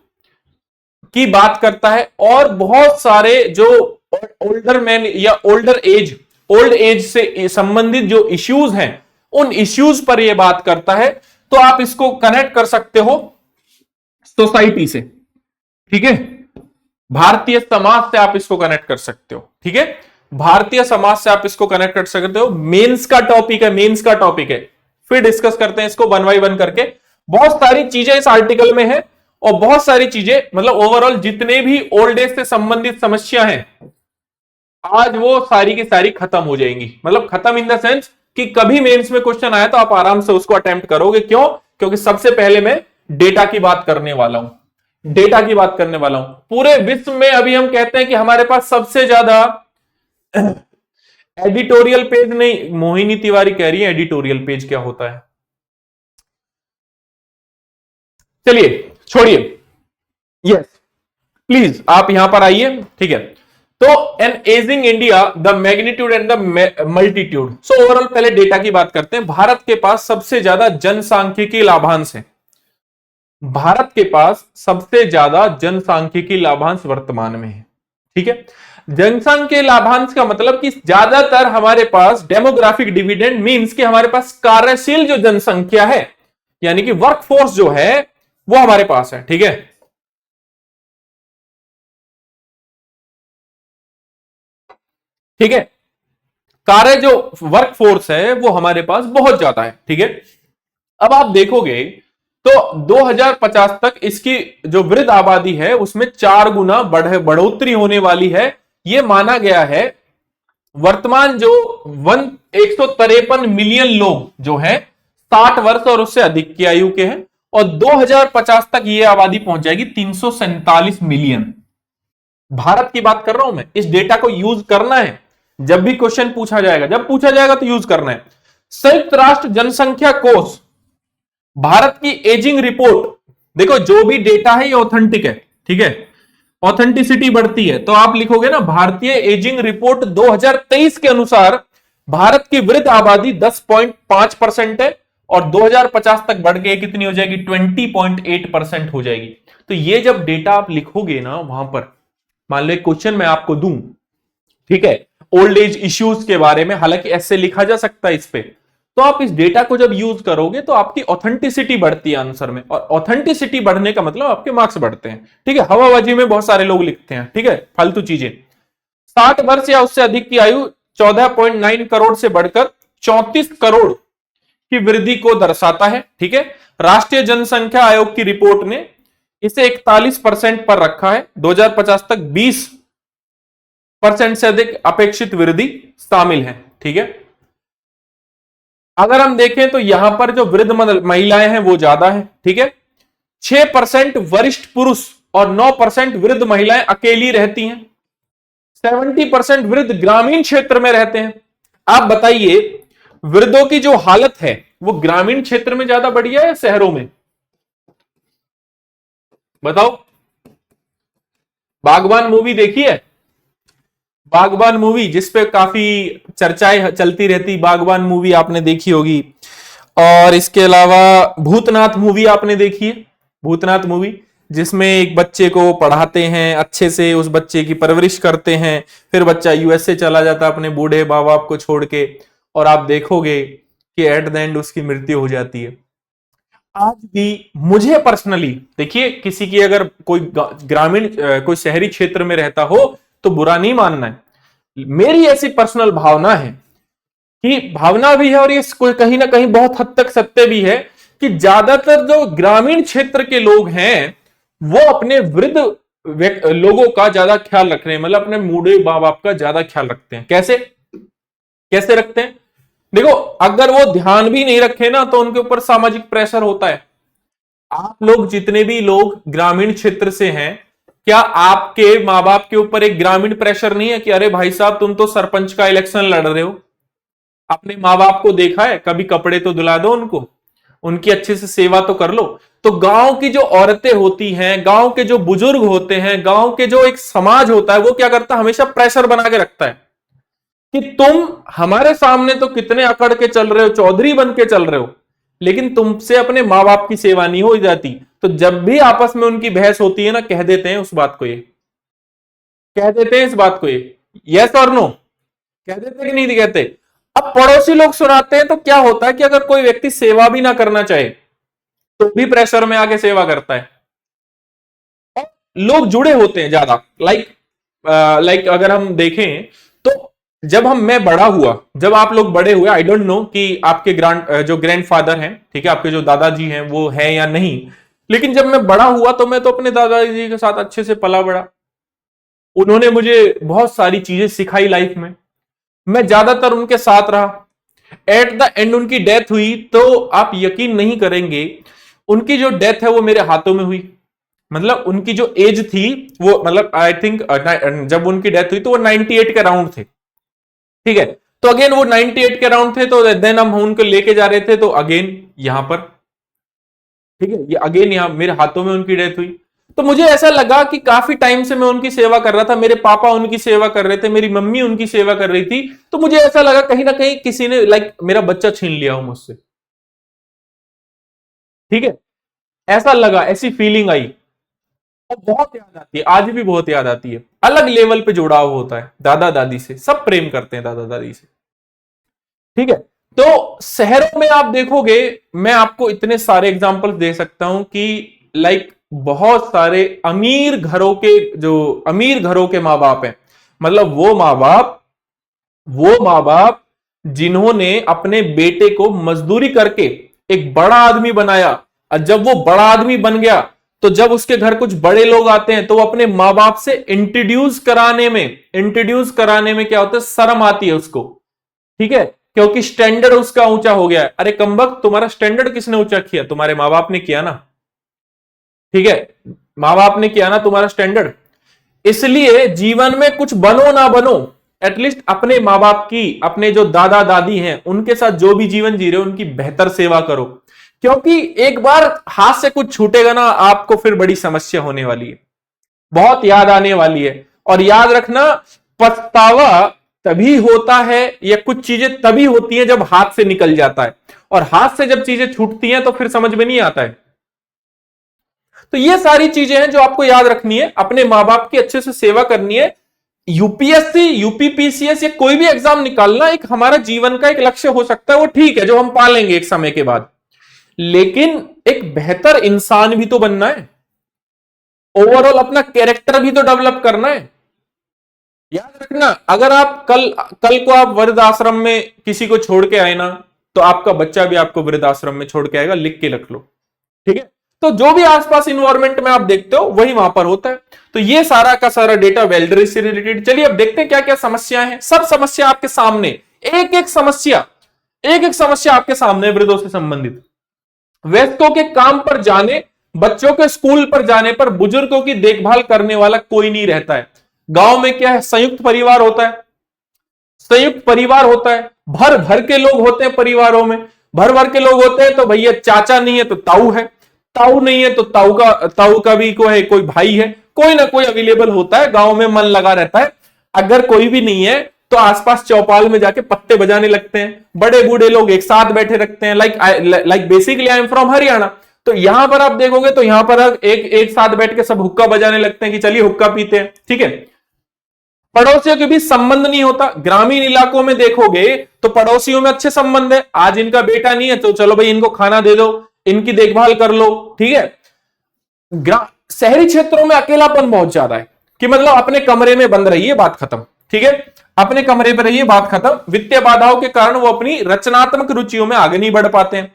की बात करता है, और बहुत सारे जो ओल्डर मैन या ओल्ड एज से संबंधित जो इश्यूज हैं उन इश्यूज पर यह बात करता है। तो आप इसको कनेक्ट कर सकते हो सोसाइटी से, ठीक है, भारतीय समाज से आप इसको कनेक्ट कर सकते हो। ठीक है, भारतीय समाज से आप इसको कनेक्ट कर सकते हो। मेंस का टॉपिक है, मेंस का टॉपिक है, फिर डिस्कस करते हैं इसको 1 बाय 1 करके। बहुत सारी चीजें इस आर्टिकल में है और बहुत सारी चीजें, मतलब ओवरऑल जितने भी ओल्ड एज से संबंधित समस्या हैं आज वो सारी की सारी खत्म हो जाएंगी। मतलब खत्म इन द सेंस कि कभी मेंस में क्वेश्चन आया तो आप आराम से उसको अटेम्प्ट करोगे। क्यों? क्योंकि सबसे पहले मैं डेटा की बात करने वाला हूं, डेटा की बात करने वाला हूं। पूरे विश्व में अभी हम कहते हैं कि हमारे पास सबसे ज्यादा एडिटोरियल पेज नहीं, मोहिनी तिवारी कह रही है एडिटोरियल पेज क्या होता है। चलिए छोड़िए, यस प्लीज आप यहां पर आइए। ठीक है, तो an ageing India the magnitude and the multitude. So overall पहले डेटा की बात करते हैं। भारत के पास सबसे ज्यादा जनसांख्यिकी लाभांश है, भारत के पास सबसे ज्यादा जनसांख्यिकी लाभांश वर्तमान में है। ठीक है, जनसांख्यिकी लाभांश का मतलब कि ज्यादातर हमारे पास डेमोग्राफिक डिविडेंड मींस कि हमारे पास कार्यशील जो जनसंख्या है यानी कि वर्कफोर्स जो है वो हमारे पास है। ठीक है, ठीक है, कार्य जो वर्कफोर्स है वो हमारे पास बहुत ज्यादा है। ठीक है, अब आप देखोगे तो 2050 तक इसकी जो वृद्ध आबादी है उसमें 4 गुना बढ़ोतरी होने वाली है, यह माना गया है। वर्तमान जो 153 मिलियन लोग जो हैं 60 वर्ष और उससे अधिक की आयु के हैं, और 2050 तक यह आबादी पहुंच जाएगी 347 मिलियन। भारत की बात कर रहा हूं मैं, इस डेटा को यूज करना है जब भी क्वेश्चन पूछा जाएगा, जब पूछा जाएगा तो यूज करना है। संयुक्त राष्ट्र जनसंख्या कोष भारत की एजिंग रिपोर्ट, देखो जो भी डेटा है ये ऑथेंटिक है। ठीक है, ऑथेंटिसिटी बढ़ती है तो आप लिखोगे ना भारतीय एजिंग रिपोर्ट 2023 के अनुसार भारत की वृद्ध आबादी 10.5% है और 2050 तक बढ़ के कितनी हो जाएगी 20.8% हो जाएगी। तो ये जब डेटा आप लिखोगे ना वहां पर, मान लो एक क्वेश्चन मैं आपको दूं, ठीक है, ओल्ड एज इश्यूज के बारे में, हालांकि ऐसे लिखा जा सकता है इस पे, तो आप इस डेटा को जब यूज करोगे तो आपकी ऑथेंटिसिटी बढ़ती है आंसर में, और ऑथेंटिसिटी बढ़ने का मतलब आपके मार्क्स बढ़ते हैं। ठीक है, हवाबाजी में बहुत सारे लोग लिखते हैं, ठीक है, फालतू चीजें। 60 वर्ष या उससे अधिक की आयु 14.9 करोड़ से बढ़कर 34 करोड़ की वृद्धि को दर्शाता है। ठीक है, राष्ट्रीय जनसंख्या आयोग की रिपोर्ट ने इसे 41% पर रखा है। 2050 तक 20% से अधिक अपेक्षित वृद्धि शामिल है। ठीक है, अगर हम देखें तो यहां पर जो वृद्ध महिलाएं हैं वो ज्यादा है। ठीक है, 6% वरिष्ठ पुरुष और 9% वृद्ध महिलाएं अकेली रहती हैं। 70% वृद्ध ग्रामीण क्षेत्र में रहते हैं। आप बताइए वृद्धों की जो हालत है वो ग्रामीण क्षेत्र में ज्यादा बढ़िया है या शहरों में? बताओ। बागबान मूवी देखी है? बागबान मूवी जिसपे काफी चर्चाएं चलती रहती, बागबान मूवी आपने देखी होगी। और इसके अलावा भूतनाथ मूवी आपने देखी है? भूतनाथ मूवी जिसमें एक बच्चे को पढ़ाते हैं अच्छे से, उस बच्चे की परवरिश करते हैं, फिर बच्चा यूएसए चला जाता है अपने बूढ़े माँ बाप को छोड़ के, और आप देखोगे कि एट द एंड उसकी मृत्यु हो जाती है। आज भी मुझे पर्सनली, देखिए किसी की अगर कोई ग्रामीण कोई शहरी क्षेत्र में रहता हो तो बुरा नहीं मानना है, मेरी ऐसी पर्सनल भावना है, कि भावना भी है और ये कहीं ना कहीं बहुत हद तक सत्य भी है, कि ज्यादातर जो ग्रामीण क्षेत्र के लोग हैं वो अपने वृद्ध लोगों का ज्यादा ख्याल रख रहे हैं, मतलब अपने बूढ़े माँ बाप का ज्यादा ख्याल रखते हैं। कैसे कैसे रखते हैं? देखो, अगर वो ध्यान भी नहीं रखे ना तो उनके ऊपर सामाजिक प्रेशर होता है। आप लोग जितने भी लोग ग्रामीण क्षेत्र से हैं, क्या आपके माँ बाप के ऊपर एक ग्रामीण प्रेशर नहीं है कि अरे भाई साहब तुम तो सरपंच का इलेक्शन लड़ रहे हो? अपने माँ बाप को देखा है कभी? कपड़े तो दिला दो उनको, उनकी अच्छे से सेवा तो कर लो। तो गांव की जो औरतें होती हैं, गांव के जो बुजुर्ग होते हैं, गांव के जो एक समाज होता है, वो क्या करता है? हमेशा प्रेशर बना के रखता है कि तुम हमारे सामने तो कितने अकड़ के चल रहे हो, चौधरी बन के चल रहे हो, लेकिन तुमसे अपने माँ बाप की सेवा नहीं हो जाती। तो जब भी आपस में उनकी बहस होती है ना, कह देते हैं उस बात को, ये कह देते हैं इस बात को, ये यस और नो कह देते कि नहीं कहते? अब पड़ोसी लोग सुनाते हैं तो क्या होता है कि अगर कोई व्यक्ति सेवा भी ना करना चाहे तो भी प्रेशर में आके सेवा करता है। और लोग जुड़े होते हैं ज्यादा, लाइक अगर हम देखें तो जब मैं बड़ा हुआ, जब आप लोग बड़े हुए, आई डोंट नो कि आपके जो ग्रैंडफादर हैं, ठीक है, आपके जो दादाजी हैं वो है या नहीं, लेकिन जब मैं बड़ा हुआ तो मैं तो अपने दादाजी के साथ अच्छे से पला बड़ा। उन्होंने मुझे बहुत सारी चीजें सिखाई लाइफ में, मैं ज्यादातर उनके साथ रहा। एट द एंड उनकी डेथ हुई तो आप यकीन नहीं करेंगे, उनकी जो डेथ है वो मेरे हाथों में हुई। मतलब उनकी जो एज थी वो, मतलब आई थिंक जब उनकी डेथ हुई तो वो 98 के राउंड थे, ठीक है। तो अगेन वो 98 के राउंड थे, तो देन हम उनको लेके जा रहे थे, तो अगेन यहां पर, ठीक है, ये अगेन यहां मेरे हाथों में उनकी डेथ हुई। तो मुझे ऐसा लगा कि काफी टाइम से मैं उनकी सेवा कर रहा था, मेरे पापा उनकी सेवा कर रहे थे, मेरी मम्मी उनकी सेवा कर रही थी, तो मुझे ऐसा लगा कहीं ना कहीं किसी ने मेरा बच्चा छीन लिया हो मुझसे, ठीक है, ऐसा लगा, ऐसी फीलिंग आई। और बहुत याद आती है, आज भी बहुत याद आती है। अलग लेवल पे जुड़ाव होता है दादा दादी से, सब प्रेम करते हैं दादा दादी से, ठीक है। तो शहरों में आप देखोगे, मैं आपको इतने सारे एग्जांपल्स दे सकता हूं कि बहुत सारे जो अमीर घरों के माँ बाप हैं, मतलब वो माँ बाप जिन्होंने अपने बेटे को मजदूरी करके एक बड़ा आदमी बनाया, और जब वो बड़ा आदमी बन गया तो जब उसके घर कुछ बड़े लोग आते हैं तो वो अपने माँ बाप से इंट्रोड्यूस कराने में क्या होता है, शर्म आती है उसको, ठीक है, क्योंकि स्टैंडर्ड उसका ऊंचा हो गया है। अरे कमबख्त, तुम्हारा स्टैंडर्ड किसने ऊंचा किया? तुम्हारे माँ बाप ने किया ना, ठीक है, माँ बाप ने किया ना तुम्हारा स्टैंडर्ड। इसलिए जीवन में कुछ बनो ना बनो, एटलीस्ट अपने माँ बाप की, अपने जो दादा दादी हैं उनके साथ जो भी जीवन जी रहे हो उनकी बेहतर सेवा करो, क्योंकि एक बार हाथ से कुछ छूटेगा ना आपको, फिर बड़ी समस्या होने वाली है, बहुत याद आने वाली है। और याद रखना, पछतावा तभी होता है, या कुछ चीजें तभी होती हैं जब हाथ से निकल जाता है, और हाथ से जब चीजें छूटती हैं तो फिर समझ में नहीं आता है। तो ये सारी चीजें हैं जो आपको याद रखनी है, अपने माँ बाप की अच्छे से सेवा करनी है। यूपीएससी, यूपीपीसीएस या कोई भी एग्जाम निकालना एक हमारा जीवन का एक लक्ष्य हो सकता है, वो ठीक है, जो हम पालेंगे एक समय के बाद, लेकिन एक बेहतर इंसान भी तो बनना है, ओवरऑल अपना कैरेक्टर भी तो डेवलप करना है। याद रखना, अगर आप कल को आप वृद्धाश्रम में किसी को छोड़ के आए ना, तो आपका बच्चा भी आपको वृद्धाश्रम में छोड़ के आएगा, लिख के रख लो, ठीक है। तो जो भी आसपास इन्वायरमेंट में आप देखते हो वही वहां पर होता है। तो ये सारा का सारा डेटा वेल्डरी से रिलेटेड। चलिए अब देखते हैं क्या क्या समस्याएं हैं। सब समस्या आपके सामने, एक एक समस्या आपके सामने वृद्धों से संबंधित। वयस्कों के काम पर जाने, बच्चों के स्कूल पर जाने पर बुजुर्गों की देखभाल करने वाला कोई नहीं रहता है। गांव में क्या है, संयुक्त परिवार होता है, भर भर के लोग होते हैं परिवारों में, भर भर के लोग होते हैं। तो भैया चाचा नहीं है तो ताऊ है, ताऊ नहीं है तो ताऊ का भी कोई भाई है, कोई ना कोई अवेलेबल होता है, गांव में मन लगा रहता है। अगर कोई भी नहीं है तो आसपास चौपाल में जाके पत्ते बजाने लगते हैं, बड़े बूढ़े लोग एक साथ बैठे रखते हैं। Like basically I am from Haryana, तो यहां पर आप देखोगे तो यहां पर एक एक साथ बैठ के सब हुक्का बजाने लगते हैं कि चलिए हुक्का पीते हैं, ठीक है। पड़ोसियों के बीच संबंध नहीं होता। ग्रामीण इलाकों में देखोगे तो पड़ोसियों में अच्छे संबंध है, आज इनका बेटा नहीं है तो चलो भाई इनको खाना दे दो, इनकी देखभाल कर लो, ठीक है। शहरी क्षेत्रों में अकेलापन बहुत ज्यादा है कि मतलब अपने कमरे में बंद रहिए, बात खत्म, ठीक है। अपने कमरे पर रहिए, बात खत्म। वित्तीय बाधाओं के कारण वो अपनी रचनात्मक रुचियों में आगे नहीं बढ़ पाते हैं।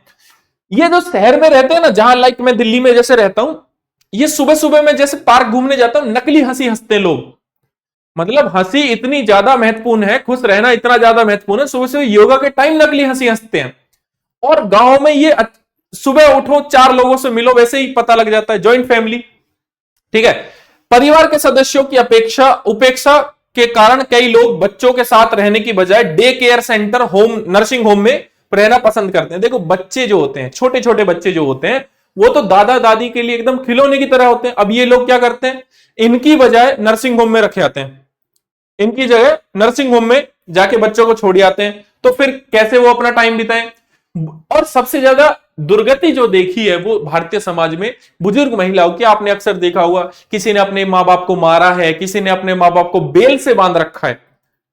ये जो शहर में रहते हैं ना, जहां लाइक मैं दिल्ली में जैसे रहता हूं, ये सुबह सुबह में जैसे पार्क घूमने जाता हूं, नकली हंसी हंसते हैं लोग। मतलब हंसी इतनी ज्यादा महत्वपूर्ण है, खुश रहना इतना ज्यादा महत्वपूर्ण है, सुबह सुबह योगा के टाइम नकली हंसी हंसते हैं। और गांव में ये सुबह उठो 4 लोगों से मिलो, वैसे ही पता लग जाता है, ज्वाइंट फैमिली, ठीक है। परिवार के सदस्यों की उपेक्षा के कारण कई लोग बच्चों के साथ रहने की बजाय day care centre, home, nursing home में रहना पसंद करते हैं। देखो बच्चे जो होते हैं, छोटे छोटे बच्चे जो होते हैं, वो तो दादा दादी के लिए एकदम खिलौने की तरह होते हैं। अब ये लोग क्या करते हैं, इनकी बजाय नर्सिंग होम में रखे आते हैं, इनकी जगह नर्सिंग होम में जाके बच्चों को छोड़ आते हैं। तो फिर कैसे वो अपना टाइम बिताएं। और सबसे ज्यादा दुर्गति जो देखी है वो भारतीय समाज में बुजुर्ग महिलाओं की। आपने अक्सर देखा होगा, किसी ने अपने मां बाप को मारा है, किसी ने अपने मां बाप को बेल से बांध रखा है,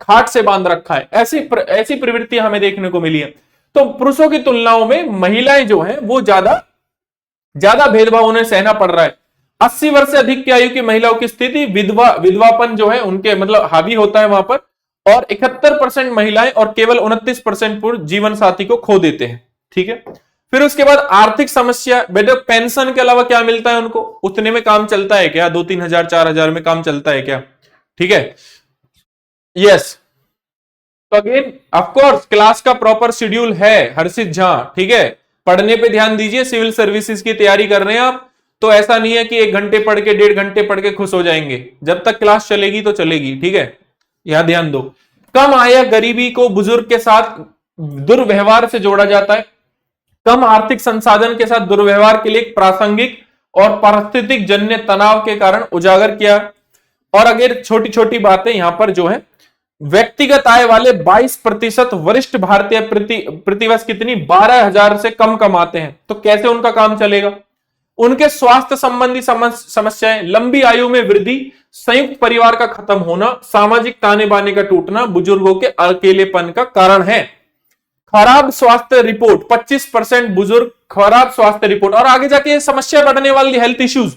खाट से बांध रखा है, ऐसी प्रवृत्ति हमें देखने को मिली है। तो पुरुषों की तुलनाओं में महिलाएं जो हैं वो ज्यादा भेदभाव उन्हें सहना पड़ रहा है। 80 वर्ष से अधिक की आयु की महिलाओं की स्थिति विधवापन जो है उनके मतलब हावी होता है वहां पर। और 71% महिलाएं और केवल 29% पुरुष जीवन साथी को खो देते हैं, ठीक है। फिर उसके बाद आर्थिक समस्या, बेटे पेंशन के अलावा क्या मिलता है उनको, उतने में काम चलता है क्या, 2-3 हजार 4 हजार में काम चलता है क्या, ठीक है। यस, तो अगेन ऑफकोर्स क्लास का प्रॉपर शेड्यूल है हर्षित झा, ठीक है। पढ़ने पे ध्यान दीजिए, सिविल सर्विसेज की तैयारी कर रहे हैं आप, तो ऐसा नहीं है कि 1 घंटे पढ़ के 1.5 घंटे पढ़ के खुश हो जाएंगे। जब तक क्लास चलेगी तो चलेगी, ठीक है, यहां ध्यान दो। कम आय या गरीबी को बुजुर्ग के साथ दुर्व्यवहार से जोड़ा जाता है। कम आर्थिक संसाधन के साथ दुर्व्यवहार के लिए प्रासंगिक और पारिस्थितिक जन्य तनाव के कारण उजागर किया। और अगर छोटी छोटी बातें यहां पर जो है, व्यक्तिगत आय वाले 22% वरिष्ठ भारतीय प्रतिवर्ष कितनी 12,000 से कम कमाते हैं, तो कैसे उनका काम चलेगा। उनके स्वास्थ्य संबंधी समस्याएं, लंबी आयु में वृद्धि, संयुक्त परिवार का खत्म होना, सामाजिक ताने बाने का टूटना बुजुर्गों के अकेलेपन का कारण है। खराब स्वास्थ्य रिपोर्ट, 25% बुजुर्ग खराब स्वास्थ्य रिपोर्ट। और आगे जाके समस्या बढ़ने वाली हेल्थ इश्यूज,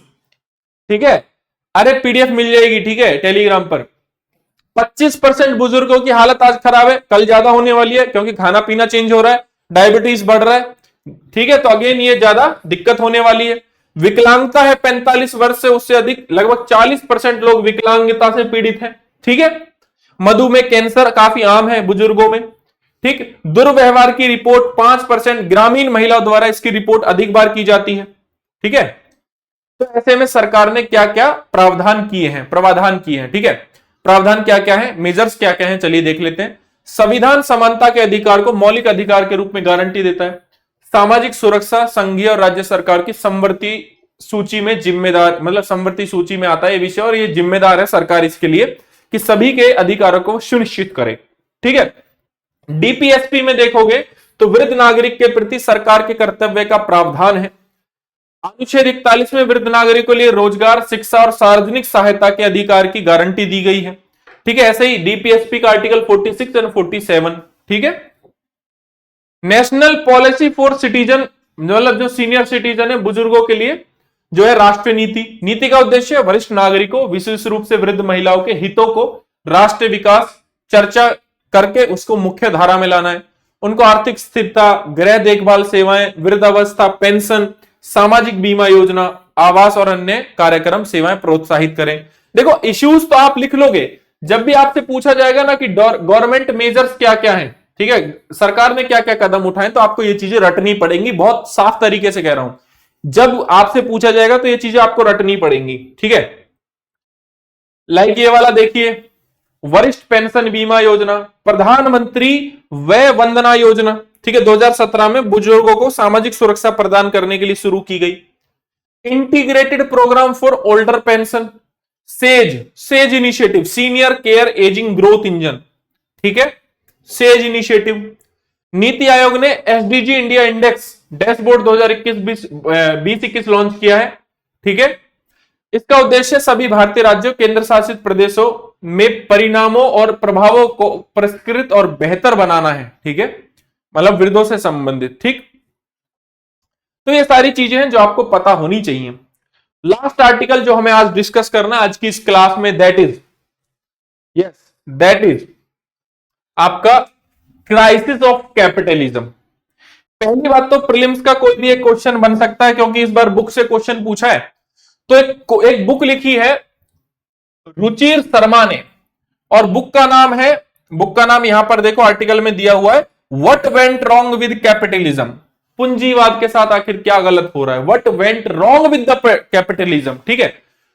ठीक है, अरे पीडीएफ मिल जाएगी, ठीक है, टेलीग्राम पर। 25% बुजुर्गों की हालत आज खराब है, कल ज्यादा होने वाली है, क्योंकि खाना पीना चेंज हो रहा है, डायबिटीज बढ़ रहा है, ठीक है। तो अगेन ये ज्यादा दिक्कत होने वाली है। विकलांगता है 45 वर्ष से उससे अधिक, लगभग 40% लोग विकलांगता से पीड़ित हैं, ठीक है। मधुमेह, कैंसर काफी आम है बुजुर्गों में, ठीक। दुर्व्यवहार की रिपोर्ट 5%, ग्रामीण महिलाओं द्वारा इसकी रिपोर्ट अधिक बार की जाती है, ठीक है। तो ऐसे में सरकार ने क्या क्या प्रावधान किए हैं, ठीक है। प्रावधान क्या क्या है, मेजर्स क्या क्या है, चलिए देख लेते हैं। संविधान समानता के अधिकार को मौलिक अधिकार के रूप में गारंटी देता है। सामाजिक सुरक्षा संघीय और राज्य सरकार की समवर्ती सूची में जिम्मेदार, मतलब समवर्ती सूची में आता है ये विषय, और ये जिम्मेदार है सरकार इसके लिए कि सभी के अधिकारों को सुनिश्चित करे, ठीक है। डीपीएसपी में देखोगे तो वृद्ध नागरिक के प्रति सरकार के कर्तव्य का प्रावधान है। अनुच्छेद 41 में वृद्ध नागरिकों के लिए रोजगार, शिक्षा और सार्वजनिक सहायता के अधिकार की गारंटी दी गई है, ठीक है। ऐसे ही डीपीएसपी का आर्टिकल 46 और 47, ठीक है। नेशनल पॉलिसी फॉर सिटीजन, मतलब जो सीनियर सिटीजन है, बुजुर्गों के लिए जो है राष्ट्रीय नीति का उद्देश्य वरिष्ठ नागरिकों, विशेष रूप से वृद्ध महिलाओं के हितों को राष्ट्रीय विकास चर्चा करके उसको मुख्य धारा में लाना है। उनको आर्थिक स्थिरता, गृह देखभाल सेवाएं, वृद्धावस्था पेंशन, सामाजिक बीमा योजना, आवास और अन्य कार्यक्रम सेवाएं प्रोत्साहित करें। देखो इश्यूज तो आप लिख लोगे, जब भी आपसे पूछा जाएगा ना कि गवर्नमेंट मेजर्स क्या क्या है, ठीक है, सरकार ने क्या क्या कदम उठाए, तो आपको ये चीजें रटनी पड़ेंगी। बहुत साफ तरीके से कह रहा हूं, जब आपसे पूछा जाएगा तो ये चीजें आपको रटनी पड़ेंगी, ठीक है। लाइक ये वाला देखिए, वरिष्ठ पेंशन बीमा योजना, प्रधानमंत्री वय वंदना योजना, ठीक है, 2017 में बुजुर्गों को सामाजिक सुरक्षा प्रदान करने के लिए शुरू की गई। Integrated programme for older pension, SAGE initiative, senior care ageing growth engine, ठीक है, सेज इनिशिएटिव। नीति आयोग ने SDG India index dashboard 2021 launch किया है। ठीक है, इसका उद्देश्य सभी भारतीय राज्यों केंद्र शासित प्रदेशों में परिणामों और प्रभावों को परिष्कृत और बेहतर बनाना है। ठीक है, मतलब वृद्धों से संबंधित। ठीक, तो ये सारी चीजें हैं जो आपको पता होनी चाहिए। लास्ट आर्टिकल जो हमें आज डिस्कस करना है आज की इस क्लास में, दैट इज आपका क्राइसिस ऑफ कैपिटलिज्म। पहली बात तो प्रीलिम्स का कोई भी एक क्वेश्चन बन सकता है क्योंकि इस बार बुक से क्वेश्चन पूछा है। तो एक बुक लिखी है रुचिर शर्मा ने, और बुक का नाम यहां पर देखो आर्टिकल में दिया हुआ है, what went wrong with capitalism. पूंजीवाद के साथ आखिर क्या गलत हो रहा है, what went wrong with the capitalism. ठीक है,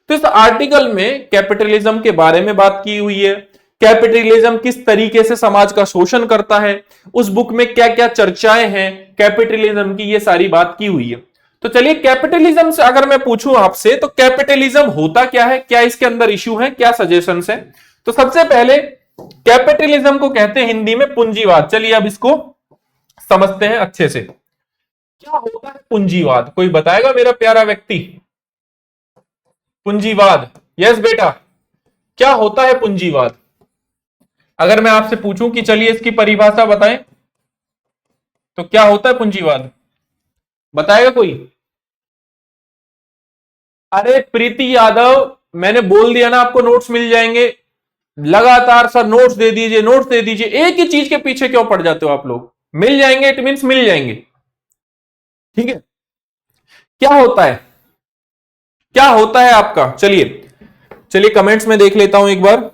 तो इस आर्टिकल में कैपिटलिज्म के बारे में बात की हुई है, कैपिटलिज्म किस तरीके से समाज का शोषण करता है, उस बुक में क्या क्या चर्चाएं हैं कैपिटलिज्म की, ये सारी बात की हुई है। तो चलिए, कैपिटलिज्म से अगर मैं पूछूं आपसे तो कैपिटलिज्म होता क्या है, क्या इसके अंदर इश्यू है, क्या सजेशंस है। तो सबसे पहले कैपिटलिज्म को कहते हैं हिंदी में पूंजीवाद। चलिए अब इसको समझते हैं अच्छे से, क्या होता है पूंजीवाद। कोई बताएगा मेरा प्यारा व्यक्ति? पूंजीवाद, यस बेटा, क्या होता है पूंजीवाद? अगर मैं आपसे पूछूं कि चलिए इसकी परिभाषा बताएं तो क्या होता है पूंजीवाद, बताएगा कोई? अरे प्रीति यादव, मैंने बोल दिया ना आपको नोट्स मिल जाएंगे लगातार। सर नोट्स दे दीजिए, नोट्स दे दीजिए, एक ही चीज के पीछे क्यों पड़ जाते हो आप लोग? मिल जाएंगे, इट मींस मिल जाएंगे। ठीक है, क्या होता है, क्या होता है आपका? चलिए चलिए कमेंट्स में देख लेता हूं एक बार।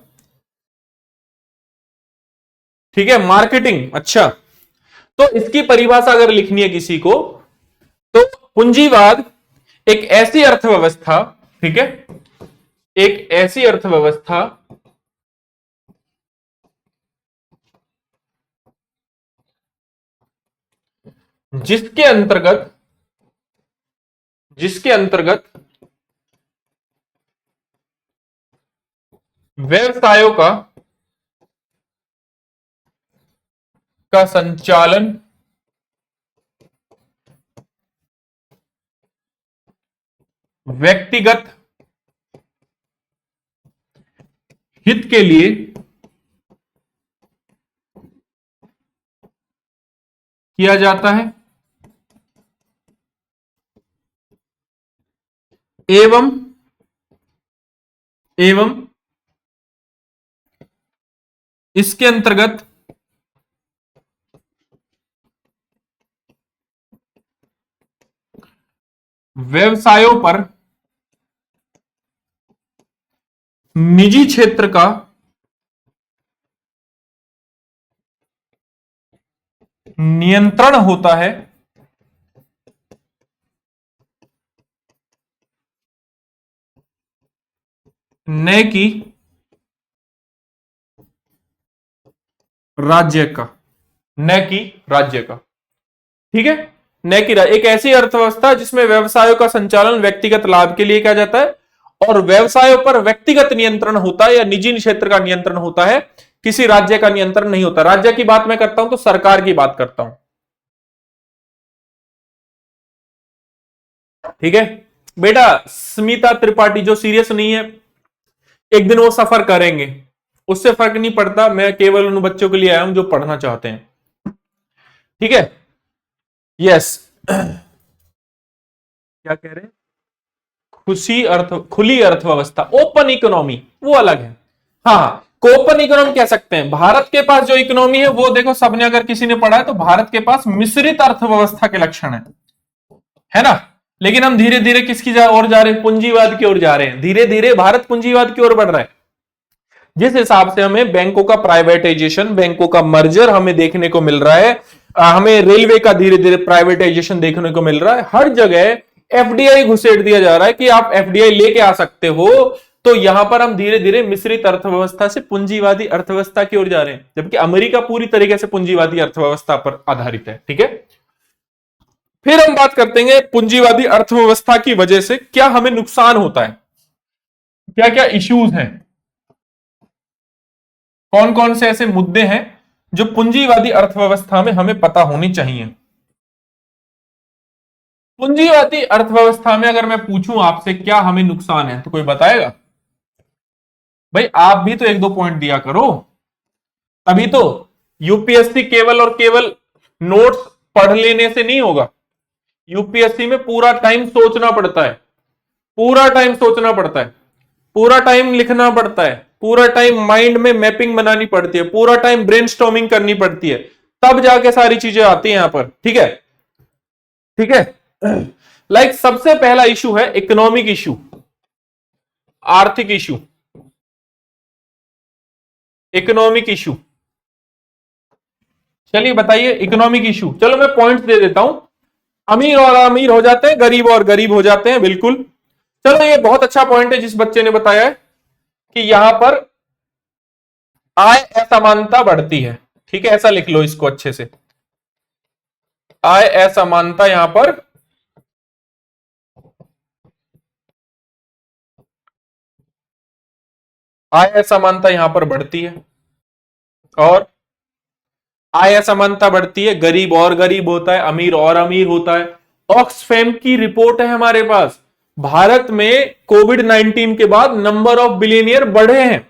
ठीक है, मार्केटिंग, अच्छा। तो इसकी परिभाषा अगर लिखनी है किसी को तो पूंजीवाद एक ऐसी अर्थव्यवस्था, ठीक है, एक ऐसी अर्थव्यवस्था जिसके अंतर्गत जिसके अंतर्गत व्यवसायों का संचालन व्यक्तिगत हित के लिए किया जाता है एवं एवं इसके अंतर्गत व्यवसायों पर निजी क्षेत्र का नियंत्रण होता है, न कि राज्य का, न कि राज्य का। ठीक है, न कि एक ऐसी अर्थव्यवस्था जिसमें व्यवसायों का संचालन व्यक्तिगत लाभ के लिए किया जाता है और व्यवसायों पर व्यक्तिगत नियंत्रण होता है या निजी क्षेत्र का नियंत्रण होता है, किसी राज्य का नियंत्रण नहीं होता। राज्य की बात मैं करता हूं तो सरकार की बात करता हूं। ठीक है बेटा, स्मिता त्रिपाठी जो सीरियस नहीं है, एक दिन वो सफर करेंगे, उससे फर्क नहीं पड़ता। मैं केवल उन बच्चों के लिए आया हूं जो पढ़ना चाहते हैं। ठीक है, यस क्या कह रहे हैं? खुली अर्थव्यवस्था, ओपन इकोनॉमी, वो अलग है। हाँ, ओपन इकोनॉमी कह सकते हैं। भारत के पास जो इकोनॉमी है वो देखो, सबने अगर किसी ने पढ़ा है तो भारत के पास मिश्रित अर्थव्यवस्था के लक्षण है ना। लेकिन हम धीरे धीरे किसकी ओर जा रहे हैं? पूंजीवाद की ओर जा रहे हैं। धीरे धीरे भारत पूंजीवाद की ओर बढ़ रहा है। जिस हिसाब से हमें बैंकों का प्राइवेटाइजेशन, बैंकों का मर्जर हमें देखने को मिल रहा है, हमें रेलवे का धीरे धीरे प्राइवेटाइजेशन देखने को मिल रहा है, हर जगह एफडीआई घुसेड़ दिया जा रहा है कि आप एफडीआई लेके आ सकते हो। तो यहां पर हम धीरे धीरे मिश्रित अर्थव्यवस्था से पूंजीवादी अर्थव्यवस्था की ओर जा रहे हैं, जबकि अमेरिका पूरी तरीके से पूंजीवादी अर्थव्यवस्था पर आधारित है। ठीक है, फिर हम बात करते हैं पूंजीवादी अर्थव्यवस्था की वजह से क्या हमें नुकसान होता है, क्या क्या इश्यूज हैं, कौन कौन से ऐसे मुद्दे हैं जो पूंजीवादी अर्थव्यवस्था में हमें पता होनी चाहिए। पूंजीवादी अर्थव्यवस्था में अगर मैं पूछूं आपसे क्या हमें नुकसान है तो कोई बताएगा? भाई आप भी तो एक दो पॉइंट दिया करो। अभी तो यूपीएससी केवल और केवल नोट्स पढ़ लेने से नहीं होगा। यूपीएससी में पूरा टाइम सोचना पड़ता है, पूरा टाइम सोचना पड़ता है, पूरा टाइम लिखना पड़ता है, पूरा टाइम माइंड में मैपिंग बनानी पड़ती है, पूरा टाइम ब्रेनस्टॉर्मिंग करनी पड़ती है, तब जाके सारी चीजें आती हैं यहां पर। ठीक है, ठीक है। लाइक सबसे पहला इशू है इकोनॉमिक इशू, आर्थिक इशू, इकोनॉमिक इशू। चलिए बताइए इकोनॉमिक इशू। चलो मैं पॉइंट्स दे देता हूं। अमीर और अमीर हो जाते हैं, गरीब और गरीब हो जाते हैं, बिल्कुल। चलो ये बहुत अच्छा पॉइंट है जिस बच्चे ने बताया है कि यहां पर आय असमानता बढ़ती है। ठीक है, ऐसा लिख लो इसको अच्छे से, आय असमानता यहां पर आय असमानता यहां पर बढ़ती है, और आय असमानता बढ़ती है, गरीब और गरीब होता है, अमीर और अमीर होता है। ऑक्सफैम की रिपोर्ट है हमारे पास, भारत में कोविड 19 के बाद नंबर ऑफ बिलियनियर बढ़े हैं,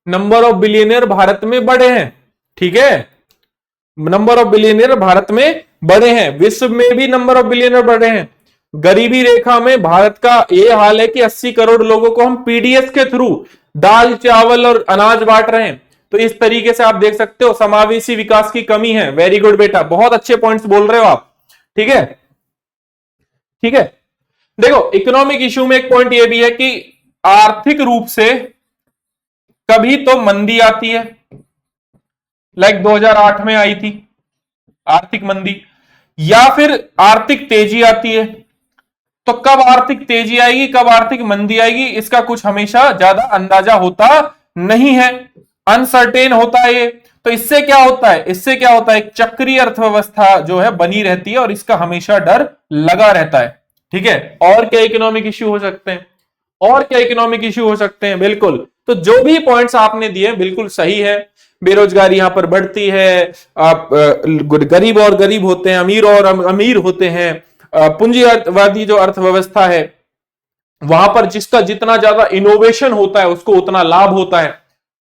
नंबर ऑफ बिलियनियर भारत में बढ़े हैं। ठीक है, नंबर ऑफ बिलियनियर भारत में बढ़े हैं, विश्व में भी नंबर ऑफ बिलियनियर बढ़े हैं। गरीबी रेखा में भारत का यह हाल है कि 80 करोड़ लोगों को हम पीडीएस के थ्रू दाल चावल और अनाज बांट रहे हैं। तो इस तरीके से आप देख सकते हो समावेशी विकास की कमी है। वेरी गुड बेटा, बहुत अच्छे पॉइंट्स बोल रहे हो आप। ठीक है, ठीक है। देखो इकोनॉमिक इशू में एक पॉइंट यह भी है कि आर्थिक रूप से कभी तो मंदी आती है, लाइक 2008 में आई थी आर्थिक मंदी, या फिर आर्थिक तेजी आती है। तो कब आर्थिक तेजी आएगी कब आर्थिक मंदी आएगी इसका कुछ हमेशा ज्यादा अंदाजा होता नहीं है, अनसर्टेन होता है ये। तो इससे क्या होता है, इससे क्या होता है, एक चक्रीय अर्थव्यवस्था जो है बनी रहती है और इसका हमेशा डर लगा रहता है। ठीक है, और क्या इकोनॉमिक इश्यू हो सकते हैं, और क्या इकोनॉमिक इश्यू हो सकते हैं? बिल्कुल, तो जो भी पॉइंट्स आपने दिए बिल्कुल सही है। बेरोजगारी यहां पर बढ़ती है, आप गरीब और गरीब होते हैं, अमीर और अमीर होते हैं, पूंजीवादी जो अर्थव्यवस्था है वहां पर जिसका जितना ज्यादा इनोवेशन होता है उसको उतना लाभ होता है।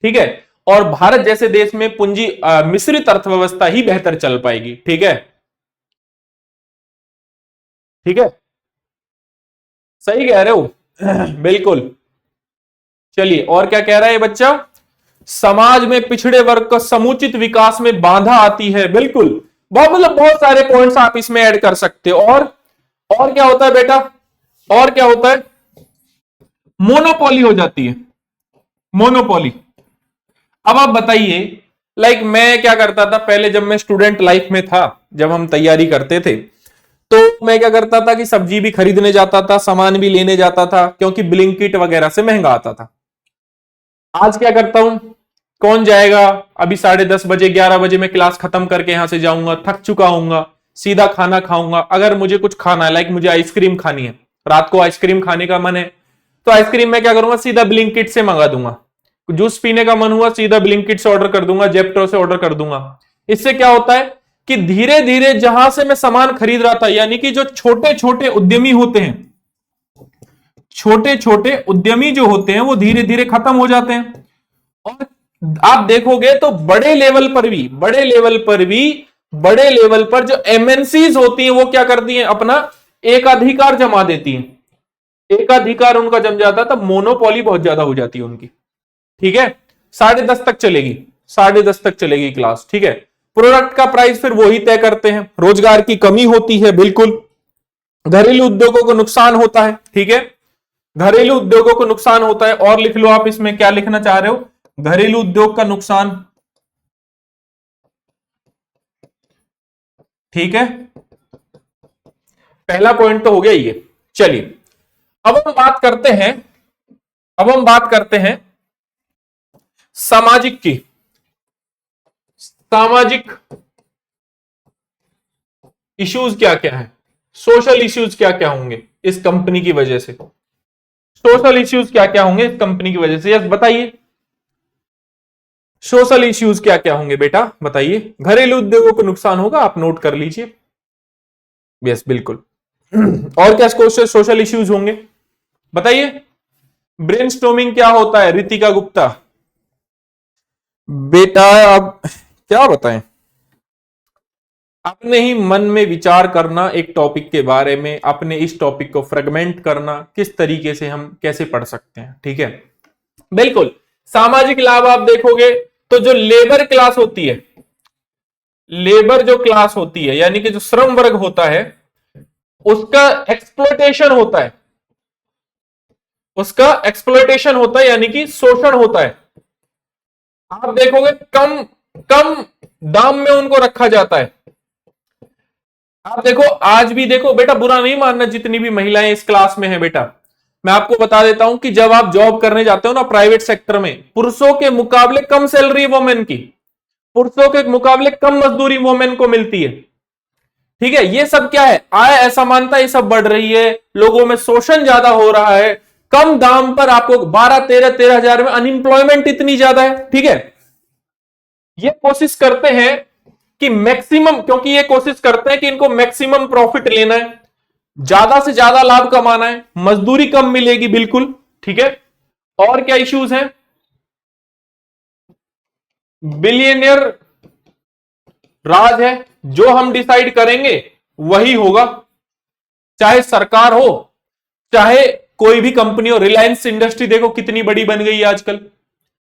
ठीक है, और भारत जैसे देश में पूंजी मिश्रित अर्थव्यवस्था ही बेहतर चल पाएगी। ठीक है, ठीक है, सही कह रहे हो। बिल्कुल। चलिए और क्या कह रहा है ये बच्चा, समाज में पिछड़े वर्ग का समुचित विकास में बाधा आती है। बिल्कुल, बहुत मतलब बहुत सारे पॉइंट्स आप इसमें ऐड कर सकते हो। और क्या होता है बेटा, और क्या होता है, मोनोपोली हो जाती है, मोनोपोली। अब आप बताइए, लाइक मैं क्या करता था पहले जब मैं स्टूडेंट लाइफ में था, जब हम तैयारी करते थे तो मैं क्या करता था कि सब्जी भी खरीदने जाता था, सामान भी लेने जाता था, क्योंकि ब्लिंकिट वगैरह से महंगा आता था। आज क्या करता हूं, कौन जाएगा, अभी 10:30 बजे 11 बजे मैं क्लास खत्म करके यहां से जाऊंगा, थक चुका हूंगा, सीधा खाना खाऊंगा। अगर मुझे कुछ खाना है, लाइक मुझे आइसक्रीम खानी है, रात को आइसक्रीम खाने का मन है, तो आइसक्रीम मैं क्या करूंगा, सीधा ब्लिंकिट से मंगा दूंगा। जूस पीने का मन हुआ, सीधा ब्लिंकिट से ऑर्डर कर दूंगा, जेप्टो से ऑर्डर कर दूंगा। इससे क्या होता है कि धीरे धीरे जहां से मैं सामान खरीद रहा था, यानी कि जो छोटे छोटे उद्यमी होते हैं, छोटे छोटे उद्यमी जो होते हैं वो धीरे धीरे खत्म हो जाते हैं। और आप देखोगे तो बड़े लेवल पर भी, बड़े लेवल पर भी, बड़े लेवल पर जो एमएनसीज होती हैं वो क्या करती हैं, अपना एकाधिकार जमा देती हैं। एकाधिकार उनका जम जाता है, तब मोनोपोली बहुत ज्यादा हो जाती है उनकी। ठीक है, 10:30 तक चलेगी, 10:30 तक चलेगी क्लास। ठीक है, प्रोडक्ट का प्राइस फिर वही तय करते हैं, रोजगार की कमी होती है, बिल्कुल। घरेलू उद्योगों को नुकसान होता है। ठीक है, घरेलू उद्योगों को नुकसान होता है। और लिख लो आप इसमें क्या लिखना चाह रहे हो, घरेलू उद्योग का नुकसान। ठीक है, पहला पॉइंट तो हो गया ये। चलिए अब हम बात करते हैं, अब हम बात करते हैं सामाजिक की, सामाजिक इश्यूज क्या क्या है, सोशल इश्यूज क्या क्या होंगे इस कंपनी की वजह से, सोशल इश्यूज क्या क्या होंगे इस कंपनी की वजह से, यस बताइए। सोशल इश्यूज क्या क्या होंगे बेटा बताइए। घरेलू उद्योगों को नुकसान होगा, आप नोट कर लीजिए। यस बिल्कुल। और क्या सोशल इश्यूज होंगे बताइए। ब्रेनस्टॉर्मिंग क्या होता है रितिका गुप्ता? बेटा अब क्या बताएं, अपने ही मन में विचार करना एक टॉपिक के बारे में, अपने इस टॉपिक को फ्रेगमेंट करना, किस तरीके से हम कैसे पढ़ सकते हैं, ठीक है। बिल्कुल। सामाजिक लाभ आप देखोगे तो जो लेबर क्लास होती है, लेबर जो क्लास होती है यानी कि जो श्रम वर्ग होता है, उसका एक्सप्लॉयटेशन होता है, उसका एक्सप्लॉयटेशन होता है यानी कि शोषण होता है। आप देखोगे कम कम दाम में उनको रखा जाता है। आप देखो आज भी देखो बेटा, बुरा नहीं मानना जितनी भी महिलाएं इस क्लास में हैं बेटा, मैं आपको बता देता हूं कि जब आप जॉब करने जाते हो ना प्राइवेट सेक्टर में, पुरुषों के मुकाबले कम सैलरी वोमेन की, पुरुषों के मुकाबले कम मजदूरी वोमेन को मिलती है, ठीक है। ये सब क्या है, आय असमानता ये सब बढ़ रही है, लोगों में शोषण ज्यादा हो रहा है, कम दाम पर आपको 12-13 हजार में अनएम्प्लॉयमेंट इतनी ज्यादा है, ठीक है। ये कोशिश करते हैं कि मैक्सिमम, क्योंकि ये कोशिश करते हैं कि इनको मैक्सिमम प्रॉफिट लेना है, ज्यादा से ज्यादा लाभ कमाना है, मजदूरी कम मिलेगी बिल्कुल, ठीक है। और क्या इश्यूज हैं, बिलियनियर राज है, जो हम डिसाइड करेंगे वही होगा, चाहे सरकार हो चाहे कोई भी कंपनी हो। रिलायंस इंडस्ट्री देखो कितनी बड़ी बन गई है आजकल,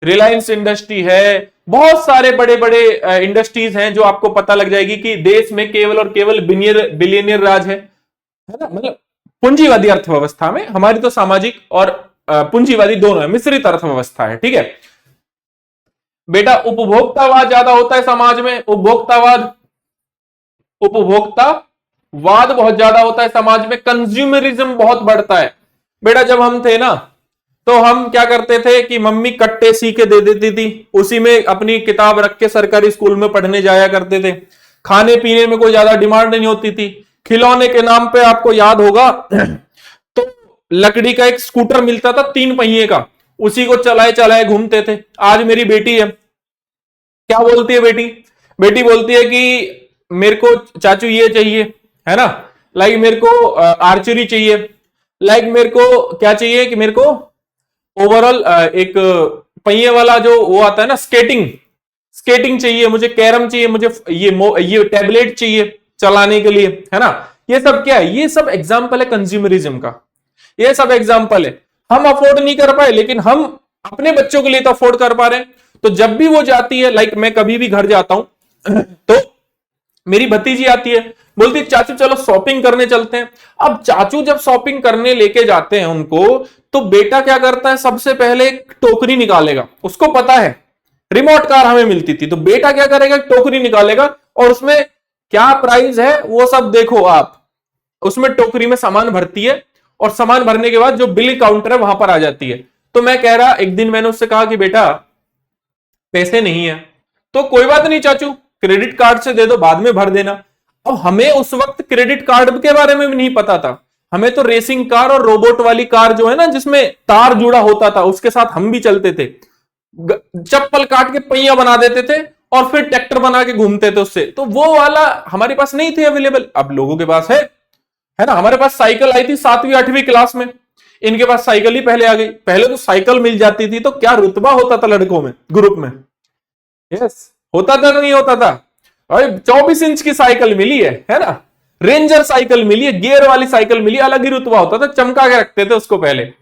रिलायंस इंडस्ट्री है, बहुत सारे बड़े बड़े इंडस्ट्रीज हैं जो आपको पता लग जाएगी कि देश में केवल और केवल बिलियनियर राज है ना। मतलब पूंजीवादी अर्थव्यवस्था में, हमारी तो सामाजिक और पूंजीवादी दोनों है, मिश्रित अर्थव्यवस्था है, ठीक है बेटा। उपभोक्तावाद ज्यादा होता है समाज में, उपभोक्तावाद बहुत ज्यादा होता है समाज में, कंज्यूमरिज्म बहुत बढ़ता है बेटा। जब हम थे ना तो हम क्या करते थे कि मम्मी कट्टे सी के दे देती थी, उसी में अपनी किताब रख के सरकारी स्कूल में पढ़ने जाया करते थे, खाने पीने में कोई ज्यादा डिमांड नहीं होती थी। खिलौने के नाम पे आपको याद होगा तो लकड़ी का एक स्कूटर मिलता था 3 पहिए का, उसी को चलाए चलाए घूमते थे। आज मेरी बेटी है, क्या बोलती है बेटी, बेटी बोलती है कि मेरे को चाचू ये चाहिए, है ना, लाइक मेरे को आर्चरी चाहिए, लाइक मेरे को क्या चाहिए कि मेरे को ओवरऑल एक पहिए वाला जो वो आता है ना, स्केटिंग स्केटिंग चाहिए मुझे, कैरम चाहिए मुझे, ये टैबलेट चाहिए चलाने के लिए, है ना। ये सब क्या है, ये सब एग्जाम्पल है कंज्यूमरिज्म का, ये सब एग्जाम्पल है। हम अफोर्ड नहीं कर पाए लेकिन हम अपने बच्चों के लिए तो अफोर्ड कर पा रहे हैं। तो जब भी वो जाती है, लाइक मैं कभी भी घर जाता हूं तो मेरी भतीजी आती है, बोलती है चाचू चलो शॉपिंग करने चलते हैं। अब चाचू जब शॉपिंग करने लेके जाते हैं उनको, तो बेटा क्या करता है, सबसे पहले एक टोकरी निकालेगा, उसको पता है रिमोट कार हमें मिलती थी, तो बेटा क्या करेगा, टोकरी निकालेगा और उसमें क्या प्राइस है वो सब देखो आप, उसमें टोकरी में सामान भरती है और सामान भरने के बाद जो बिल काउंटर है वहां पर आ जाती है। तो मैं कह रहा, एक दिन मैंने उससे कहा कि बेटा पैसे नहीं है, तो कोई बात नहीं चाचू क्रेडिट कार्ड से दे दो, बाद में भर देना। अब हमें उस वक्त क्रेडिट कार्ड के बारे में भी नहीं पता था, हमें तो रेसिंग कार और रोबोट वाली कार जो है ना जिसमें तार जुड़ा होता था उसके साथ हम भी चलते थे, चप्पल काट के पहिया बना देते थे और फिर ट्रैक्टर बना के घूमते थे उससे, तो वो वाला हमारे पास नहीं थे अवेलेबल। अब लोगों के पास है ना। हमारे पास साइकिल आई थी 7वीं 8वीं क्लास में, इनके पास साइकिल ही पहले आ गई। पहले तो साइकिल मिल जाती थी तो क्या रुतबा होता था लड़कों में, ग्रुप में, यस होता था नहीं होता था। अरे 24 इंच की साइकिल मिली है ना, रेंजर साइकिल मिली है, गियर वाली साइकिल मिली, अलग ही रुतबा होता था, चमका के रखते थे उसको पहले।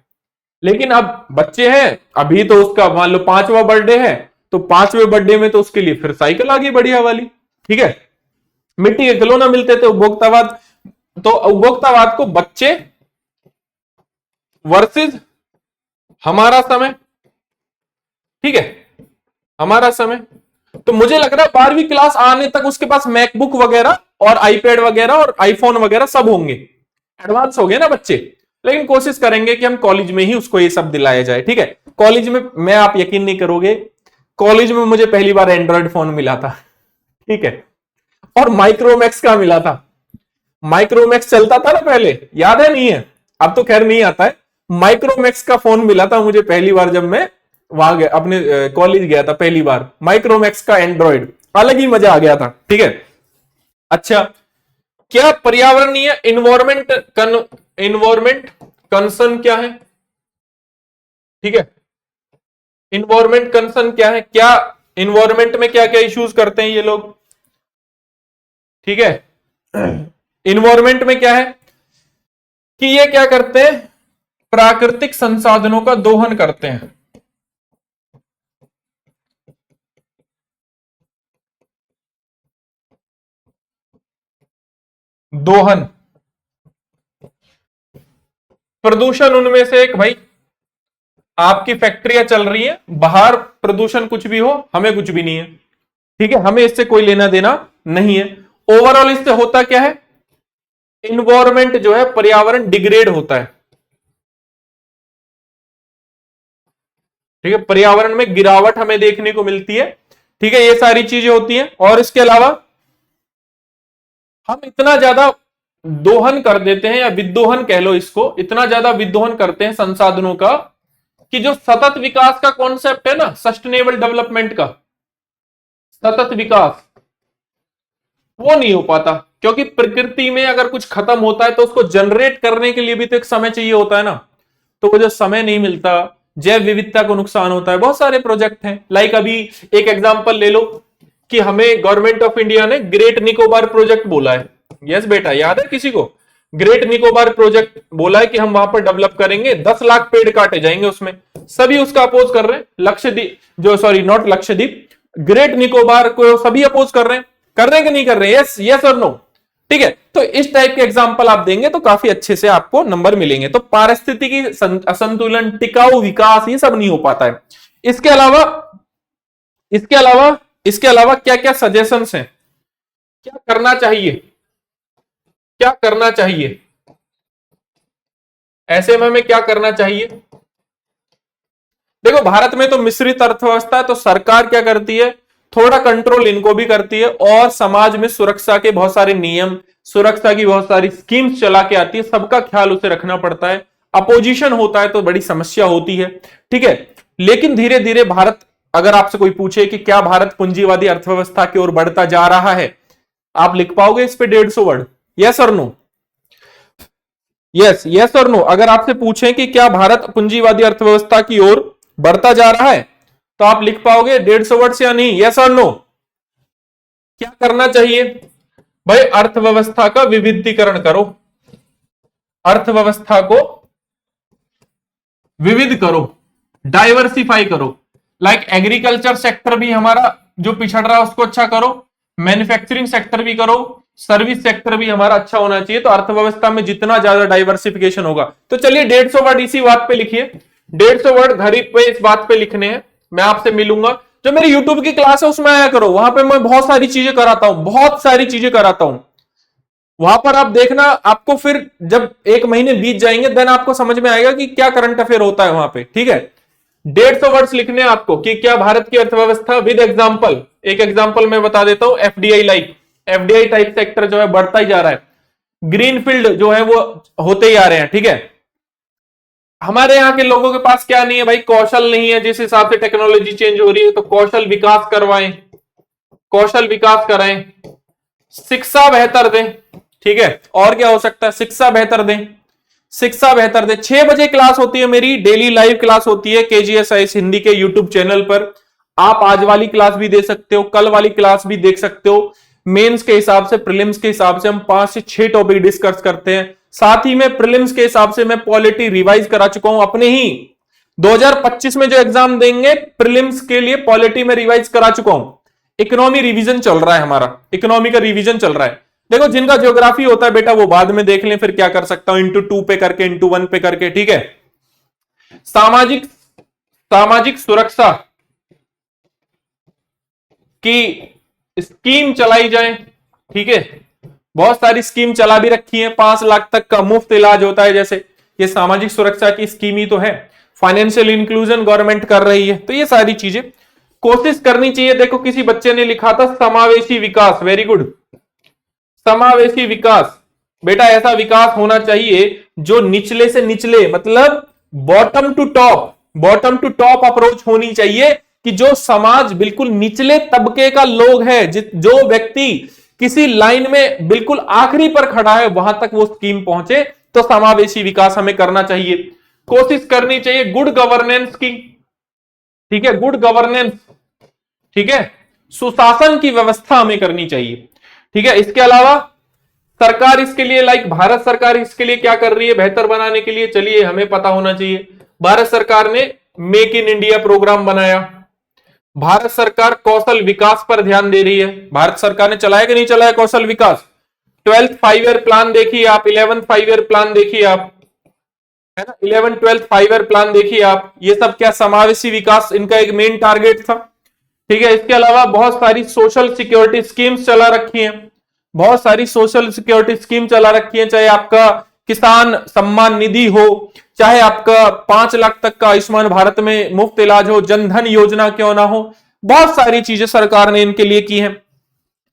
लेकिन अब बच्चे हैं, अभी तो उसका मान लो 5वां बर्थडे है, तो 5वें बर्थडे में तो उसके लिए फिर साइकिल आ गई बढ़िया वाली, ठीक है। मिट्टी के खिलौना मिलते थे, उपभोक्तावाद। तो उपभोक्तावाद को बच्चे वर्सेस हमारा समय, ठीक है, हमारा समय। तो मुझे लग रहा है 12वीं क्लास आने तक उसके पास मैकबुक वगैरह और आईपैड वगैरह और आईफोन वगैरह सब होंगे, एडवांस हो गए ना बच्चे। लेकिन कोशिश करेंगे कि हम कॉलेज में ही उसको ये सब दिलाया जाए, ठीक है। कॉलेज में मैं, आप यकीन नहीं करोगे, कॉलेज में मुझे पहली बार एंड्रॉयड फोन मिला था, ठीक है, और माइक्रोमैक्स का मिला था। माइक्रोमैक्स चलता था ना पहले, याद है नहीं है, अब तो खैर नहीं आता है। माइक्रोमैक्स का फोन मिला था मुझे पहली बार जब मैं वहां गया, अपने कॉलेज गया था पहली बार, माइक्रोमैक्स का एंड्रॉयड, अलग ही मजा आ गया था, ठीक है। अच्छा क्या पर्यावरणीय इन्वायरमेंट कंसर्न क्या है? ठीक है, इन्वायरमेंट कंसर्न क्या है, क्या इन्वायरमेंट में क्या क्या इश्यूज करते हैं ये लोग? ठीक है, इन्वायरमेंट में क्या है कि ये क्या करते हैं, प्राकृतिक संसाधनों का दोहन करते हैं। दोहन, प्रदूषण उनमें से एक, भाई आपकी फैक्ट्रियां चल रही हैं, बाहर प्रदूषण कुछ भी हो हमें कुछ भी नहीं है, ठीक है, हमें इससे कोई लेना देना नहीं है। ओवरऑल इससे होता क्या है, इन्वायरमेंट जो है, पर्यावरण डिग्रेड होता है। ठीक है, पर्यावरण में गिरावट हमें देखने को मिलती है। ठीक है, ये सारी चीजें होती हैं। और इसके अलावा हम इतना ज्यादा दोहन कर देते हैं, या विद्रोहन कह लो इसको, इतना ज्यादा विद्रोहन करते हैं संसाधनों का कि जो सतत विकास का कॉन्सेप्ट है ना, सस्टेनेबल डेवलपमेंट का, सतत विकास वो नहीं हो पाता। क्योंकि प्रकृति में अगर कुछ खत्म होता है तो उसको जनरेट करने के लिए भी तो एक समय चाहिए होता है ना, तो वो जो समय नहीं मिलता, जैव विविधता को नुकसान होता है। बहुत सारे प्रोजेक्ट हैं, लाइक अभी एक एग्जांपल ले लो कि हमें गवर्नमेंट ऑफ इंडिया ने ग्रेट निकोबार प्रोजेक्ट बोला है। यस बेटा, याद है किसी को? ग्रेट निकोबार प्रोजेक्ट बोला है कि हम वहां पर डेवलप करेंगे, 10 लाख पेड़ काटे जाएंगे उसमें। सभी उसका अपोज कर रहे हैं, लक्षद्वीप जो, sorry not Lakshadweep, great Nicobar को सभी अपोज कर रहे हैं कि नहीं कर रहे हैं? यस, यस और नो। ठीक है, तो इस टाइप के एग्जाम्पल आप देंगे तो काफी अच्छे से आपको नंबर मिलेंगे। तो पारिस्थितिकी असंतुलन, टिकाऊ विकास, ये सब नहीं हो पाता है। इसके अलावा इसके अलावा क्या क्या सजेशंस हैं, क्या करना चाहिए, क्या करना चाहिए ऐसे में हमें क्या करना चाहिए? देखो, भारत में तो मिश्रित अर्थव्यवस्था है, तो सरकार क्या करती है, थोड़ा कंट्रोल इनको भी करती है, और समाज में सुरक्षा के बहुत सारे नियम, सुरक्षा की बहुत सारी स्कीम्स चला के आती है, सबका ख्याल उसे रखना पड़ता है। अपोजिशन होता है तो बड़ी समस्या होती है। ठीक है, लेकिन धीरे धीरे भारत, अगर आपसे कोई पूछे कि क्या भारत पूंजीवादी अर्थव्यवस्था की ओर बढ़ता जा रहा है, आप लिख पाओगे इस पे 150 वर्ड? यस और नो? यस, यस और नो। अगर आपसे पूछें कि क्या भारत पूंजीवादी अर्थव्यवस्था की ओर बढ़ता जा रहा है, तो आप लिख पाओगे 150 वर्ड से या नहीं? यस और नो? क्या करना चाहिए भाई? अर्थव्यवस्था का विविधीकरण करो, अर्थव्यवस्था को विविध करो, डाइवर्सिफाई करो। लाइक एग्रीकल्चर सेक्टर भी हमारा जो पिछड़ रहा है उसको अच्छा करो, मैन्युफैक्चरिंग सेक्टर भी करो, सर्विस सेक्टर भी हमारा अच्छा होना चाहिए। तो अर्थव्यवस्था में जितना ज्यादा डाइवर्सिफिकेशन होगा, तो चलिए 150 वर्ड इसी बात पे लिखिए, 150 वर्ड घर पे इस बात पे लिखने हैं। मैं आपसे मिलूंगा, जो मेरी यूट्यूब की क्लास है उसमें आया करो, वहां पे मैं बहुत सारी चीजें कराता हूं, बहुत सारी चीजें कराता हूं। वहां पर आप देखना, आपको फिर जब 1 महीने बीत जाएंगे देन आपको समझ में आएगा कि क्या करंट अफेयर होता है वहां पे। ठीक है, 150 वर्ड्स लिखने आपको कि क्या भारत की अर्थव्यवस्था विद एग्जांपल। एक एग्जांपल मैं बता देता हूं, FDI like, FDI type sector जो है बढ़ता ही जा रहा है, ग्रीनफील्ड जो है वो होते ही आ रहे हैं। ठीक है, हमारे यहाँ के लोगों के पास क्या नहीं है भाई? कौशल नहीं है। जिस हिसाब से टेक्नोलॉजी चेंज हो रही है, तो कौशल विकास करवाएं, कौशल विकास कराएं, शिक्षा बेहतर दें। ठीक है, और क्या हो सकता है? शिक्षा बेहतर दें, शिक्षा बेहतर दें। 6 बजे क्लास होती है मेरी, डेली लाइव क्लास होती है केजीएसआईएस हिंदी के यूट्यूब चैनल पर। आप आज वाली क्लास भी दे सकते हो, कल वाली क्लास भी देख सकते हो। मेंस के हिसाब से, प्रीलिम्स के हिसाब से हम 5 से 6 टॉपिक डिस्कस करते हैं। साथ ही में प्रीलिम्स के हिसाब से मैं पॉलिटी रिवाइज करा चुका हूं अपने ही 2025 में जो एग्जाम देंगे प्रीलिम्स के लिए, पॉलिटी में रिवाइज करा चुका हूं। इकोनॉमी रिवीजन चल रहा है हमारा, इकोनॉमी का रिवीजन चल रहा है। देखो, जिनका ज्योग्राफी होता है बेटा वो बाद में देख लें, फिर क्या कर सकता हूं, इंटू 2 पे करके, इंटू 1 पे करके। ठीक है, सामाजिक सामाजिक सुरक्षा की स्कीम चलाई जाए। ठीक है, बहुत सारी स्कीम चला भी रखी है, 5 लाख तक का मुफ्त इलाज होता है, जैसे ये सामाजिक सुरक्षा की स्कीम ही तो है। फाइनेंशियल इंक्लूजन गवर्नमेंट कर रही है, तो ये सारी चीजें कोशिश करनी चाहिए। देखो, किसी बच्चे ने लिखा था समावेशी विकास, वेरी गुड, समावेशी विकास। बेटा, ऐसा विकास होना चाहिए जो निचले से निचले, मतलब bottom to top, bottom to top approach होनी चाहिए, कि जो समाज बिल्कुल निचले तबके का लोग है, जो व्यक्ति किसी लाइन में बिल्कुल आखिरी पर खड़ा है, वहां तक वो स्कीम पहुंचे, तो समावेशी विकास हमें करना चाहिए। कोशिश करनी चाहिए गुड गवर्नेंस की, ठीक है, गुड गवर्नेंस, ठीक है, सुशासन की व्यवस्था हमें करनी चाहिए, ठीक है। इसके अलावा सरकार इसके लिए, लाइक भारत सरकार इसके लिए क्या कर रही है बेहतर बनाने के लिए, चलिए हमें पता होना चाहिए। भारत सरकार ने मेक इन इंडिया प्रोग्राम बनाया, भारत सरकार कौशल विकास पर ध्यान दे रही है। भारत सरकार ने चलाया कि नहीं चलाया कौशल विकास? 12th 5 ईयर प्लान देखिए आप, 11th 5 ईयर प्लान देखिए आप, है ना, 11th 12th 5 ईयर प्लान देखिए आप, ये सब क्या समावेशी विकास इनका एक मेन टारगेट था, ठीक है। इसके अलावा बहुत सारी सोशल सिक्योरिटी स्कीम्स चला रखी हैं, बहुत सारी सोशल सिक्योरिटी स्कीम चला रखी है, चाहे आपका किसान सम्मान निधि हो, चाहे आपका 5 लाख तक का आयुष्मान भारत में मुफ्त इलाज हो, जनधन योजना क्यों ना हो, बहुत सारी चीजें सरकार ने इनके लिए की है।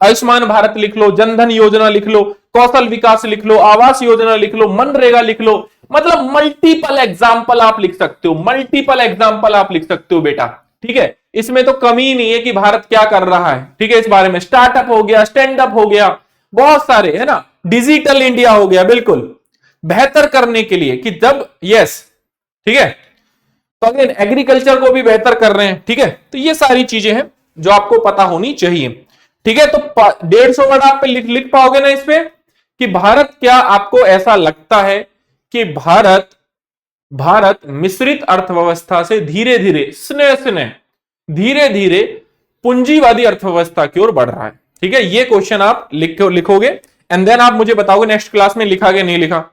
आयुष्मान भारत लिख लो, जनधन योजना लिख लो, कौशल विकास लिख लो, आवास योजना लिख लो, मनरेगा लिख लो, मतलब मल्टीपल एग्जाम्पल आप लिख सकते हो, मल्टीपल एग्जाम्पल आप लिख सकते हो बेटा, ठीक है। इसमें तो कमी नहीं है कि भारत क्या कर रहा है, ठीक है। इस बारे में स्टार्टअप हो गया, स्टैंड अप हो गया, बहुत सारे, है ना, डिजिटल इंडिया हो गया, बिल्कुल बेहतर करने के लिए कि जब, यस, ठीक है। तो अगेन एग्रीकल्चर को भी बेहतर कर रहे हैं, ठीक है। तो ये सारी चीजें हैं जो आपको पता होनी चाहिए, ठीक है। तो 150 वर्ड आप पे लिख पाओगे ना इस पे कि भारत, क्या आपको ऐसा लगता है कि भारत मिश्रित अर्थव्यवस्था से धीरे धीरे स्नेह धीरे धीरे पूंजीवादी अर्थव्यवस्था की ओर बढ़ रहा है, ठीक है। ये क्वेश्चन आप लिखोगे एंड देन आप मुझे बताओगे नेक्स्ट क्लास में लिखा के नहीं लिखा,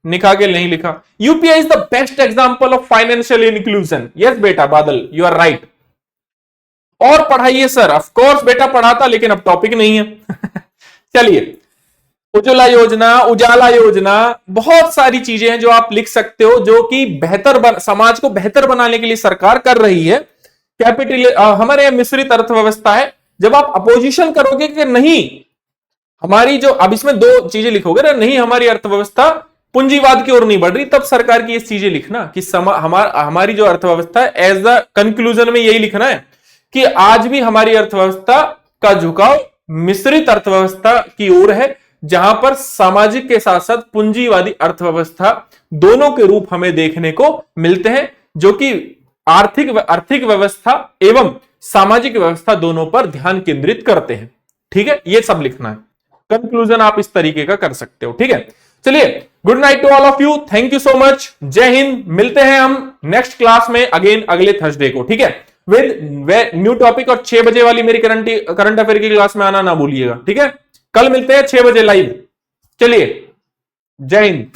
लिखा के नहीं लिखा। UPI is the best example of financial inclusion. Yes बेटा बादल, यू आर राइट। और पढ़ाइए सर, ऑफ कोर्स बेटा पढ़ाता, लेकिन अब टॉपिक नहीं है। चलिए, उज्ज्वला योजना, उजाला योजना, बहुत सारी चीजें हैं जो आप लिख सकते हो, जो कि समाज को बेहतर बनाने के लिए सरकार कर रही है। कैपिटल हमारे यहां मिश्रित अर्थव्यवस्था है। जब आप अपोजिशन करोगे कि नहीं हमारी जो, अब इसमें दो चीजें लिखोगे ना, नहीं हमारी अर्थव्यवस्था पूंजीवाद की ओर नहीं बढ़ रही, तब सरकार की ये चीजें लिखना कि हमारी जो अर्थव्यवस्था है, एज द कंक्लूजन में यही लिखना है कि आज भी हमारी अर्थव्यवस्था का झुकाव मिश्रित अर्थव्यवस्था की ओर है, जहां पर सामाजिक के साथ साथ पूंजीवादी अर्थव्यवस्था दोनों के रूप हमें देखने को मिलते हैं, जो कि आर्थिक व्यवस्था एवं सामाजिक व्यवस्था दोनों पर ध्यान केंद्रित करते हैं, ठीक है। ये सब लिखना है, कंक्लूजन आप इस तरीके का कर सकते हो, ठीक है। चलिए, good night to all of you, thank you so much, जय हिंद। मिलते हैं हम नेक्स्ट क्लास में अगेन अगले थर्सडे को, ठीक है, विद न्यू टॉपिक। और 6 बजे वाली मेरी करंट अफेयर की क्लास में आना ना भूलिएगा, ठीक है। कल मिलते हैं 6 बजे लाइव। चलिए, जय हिंद।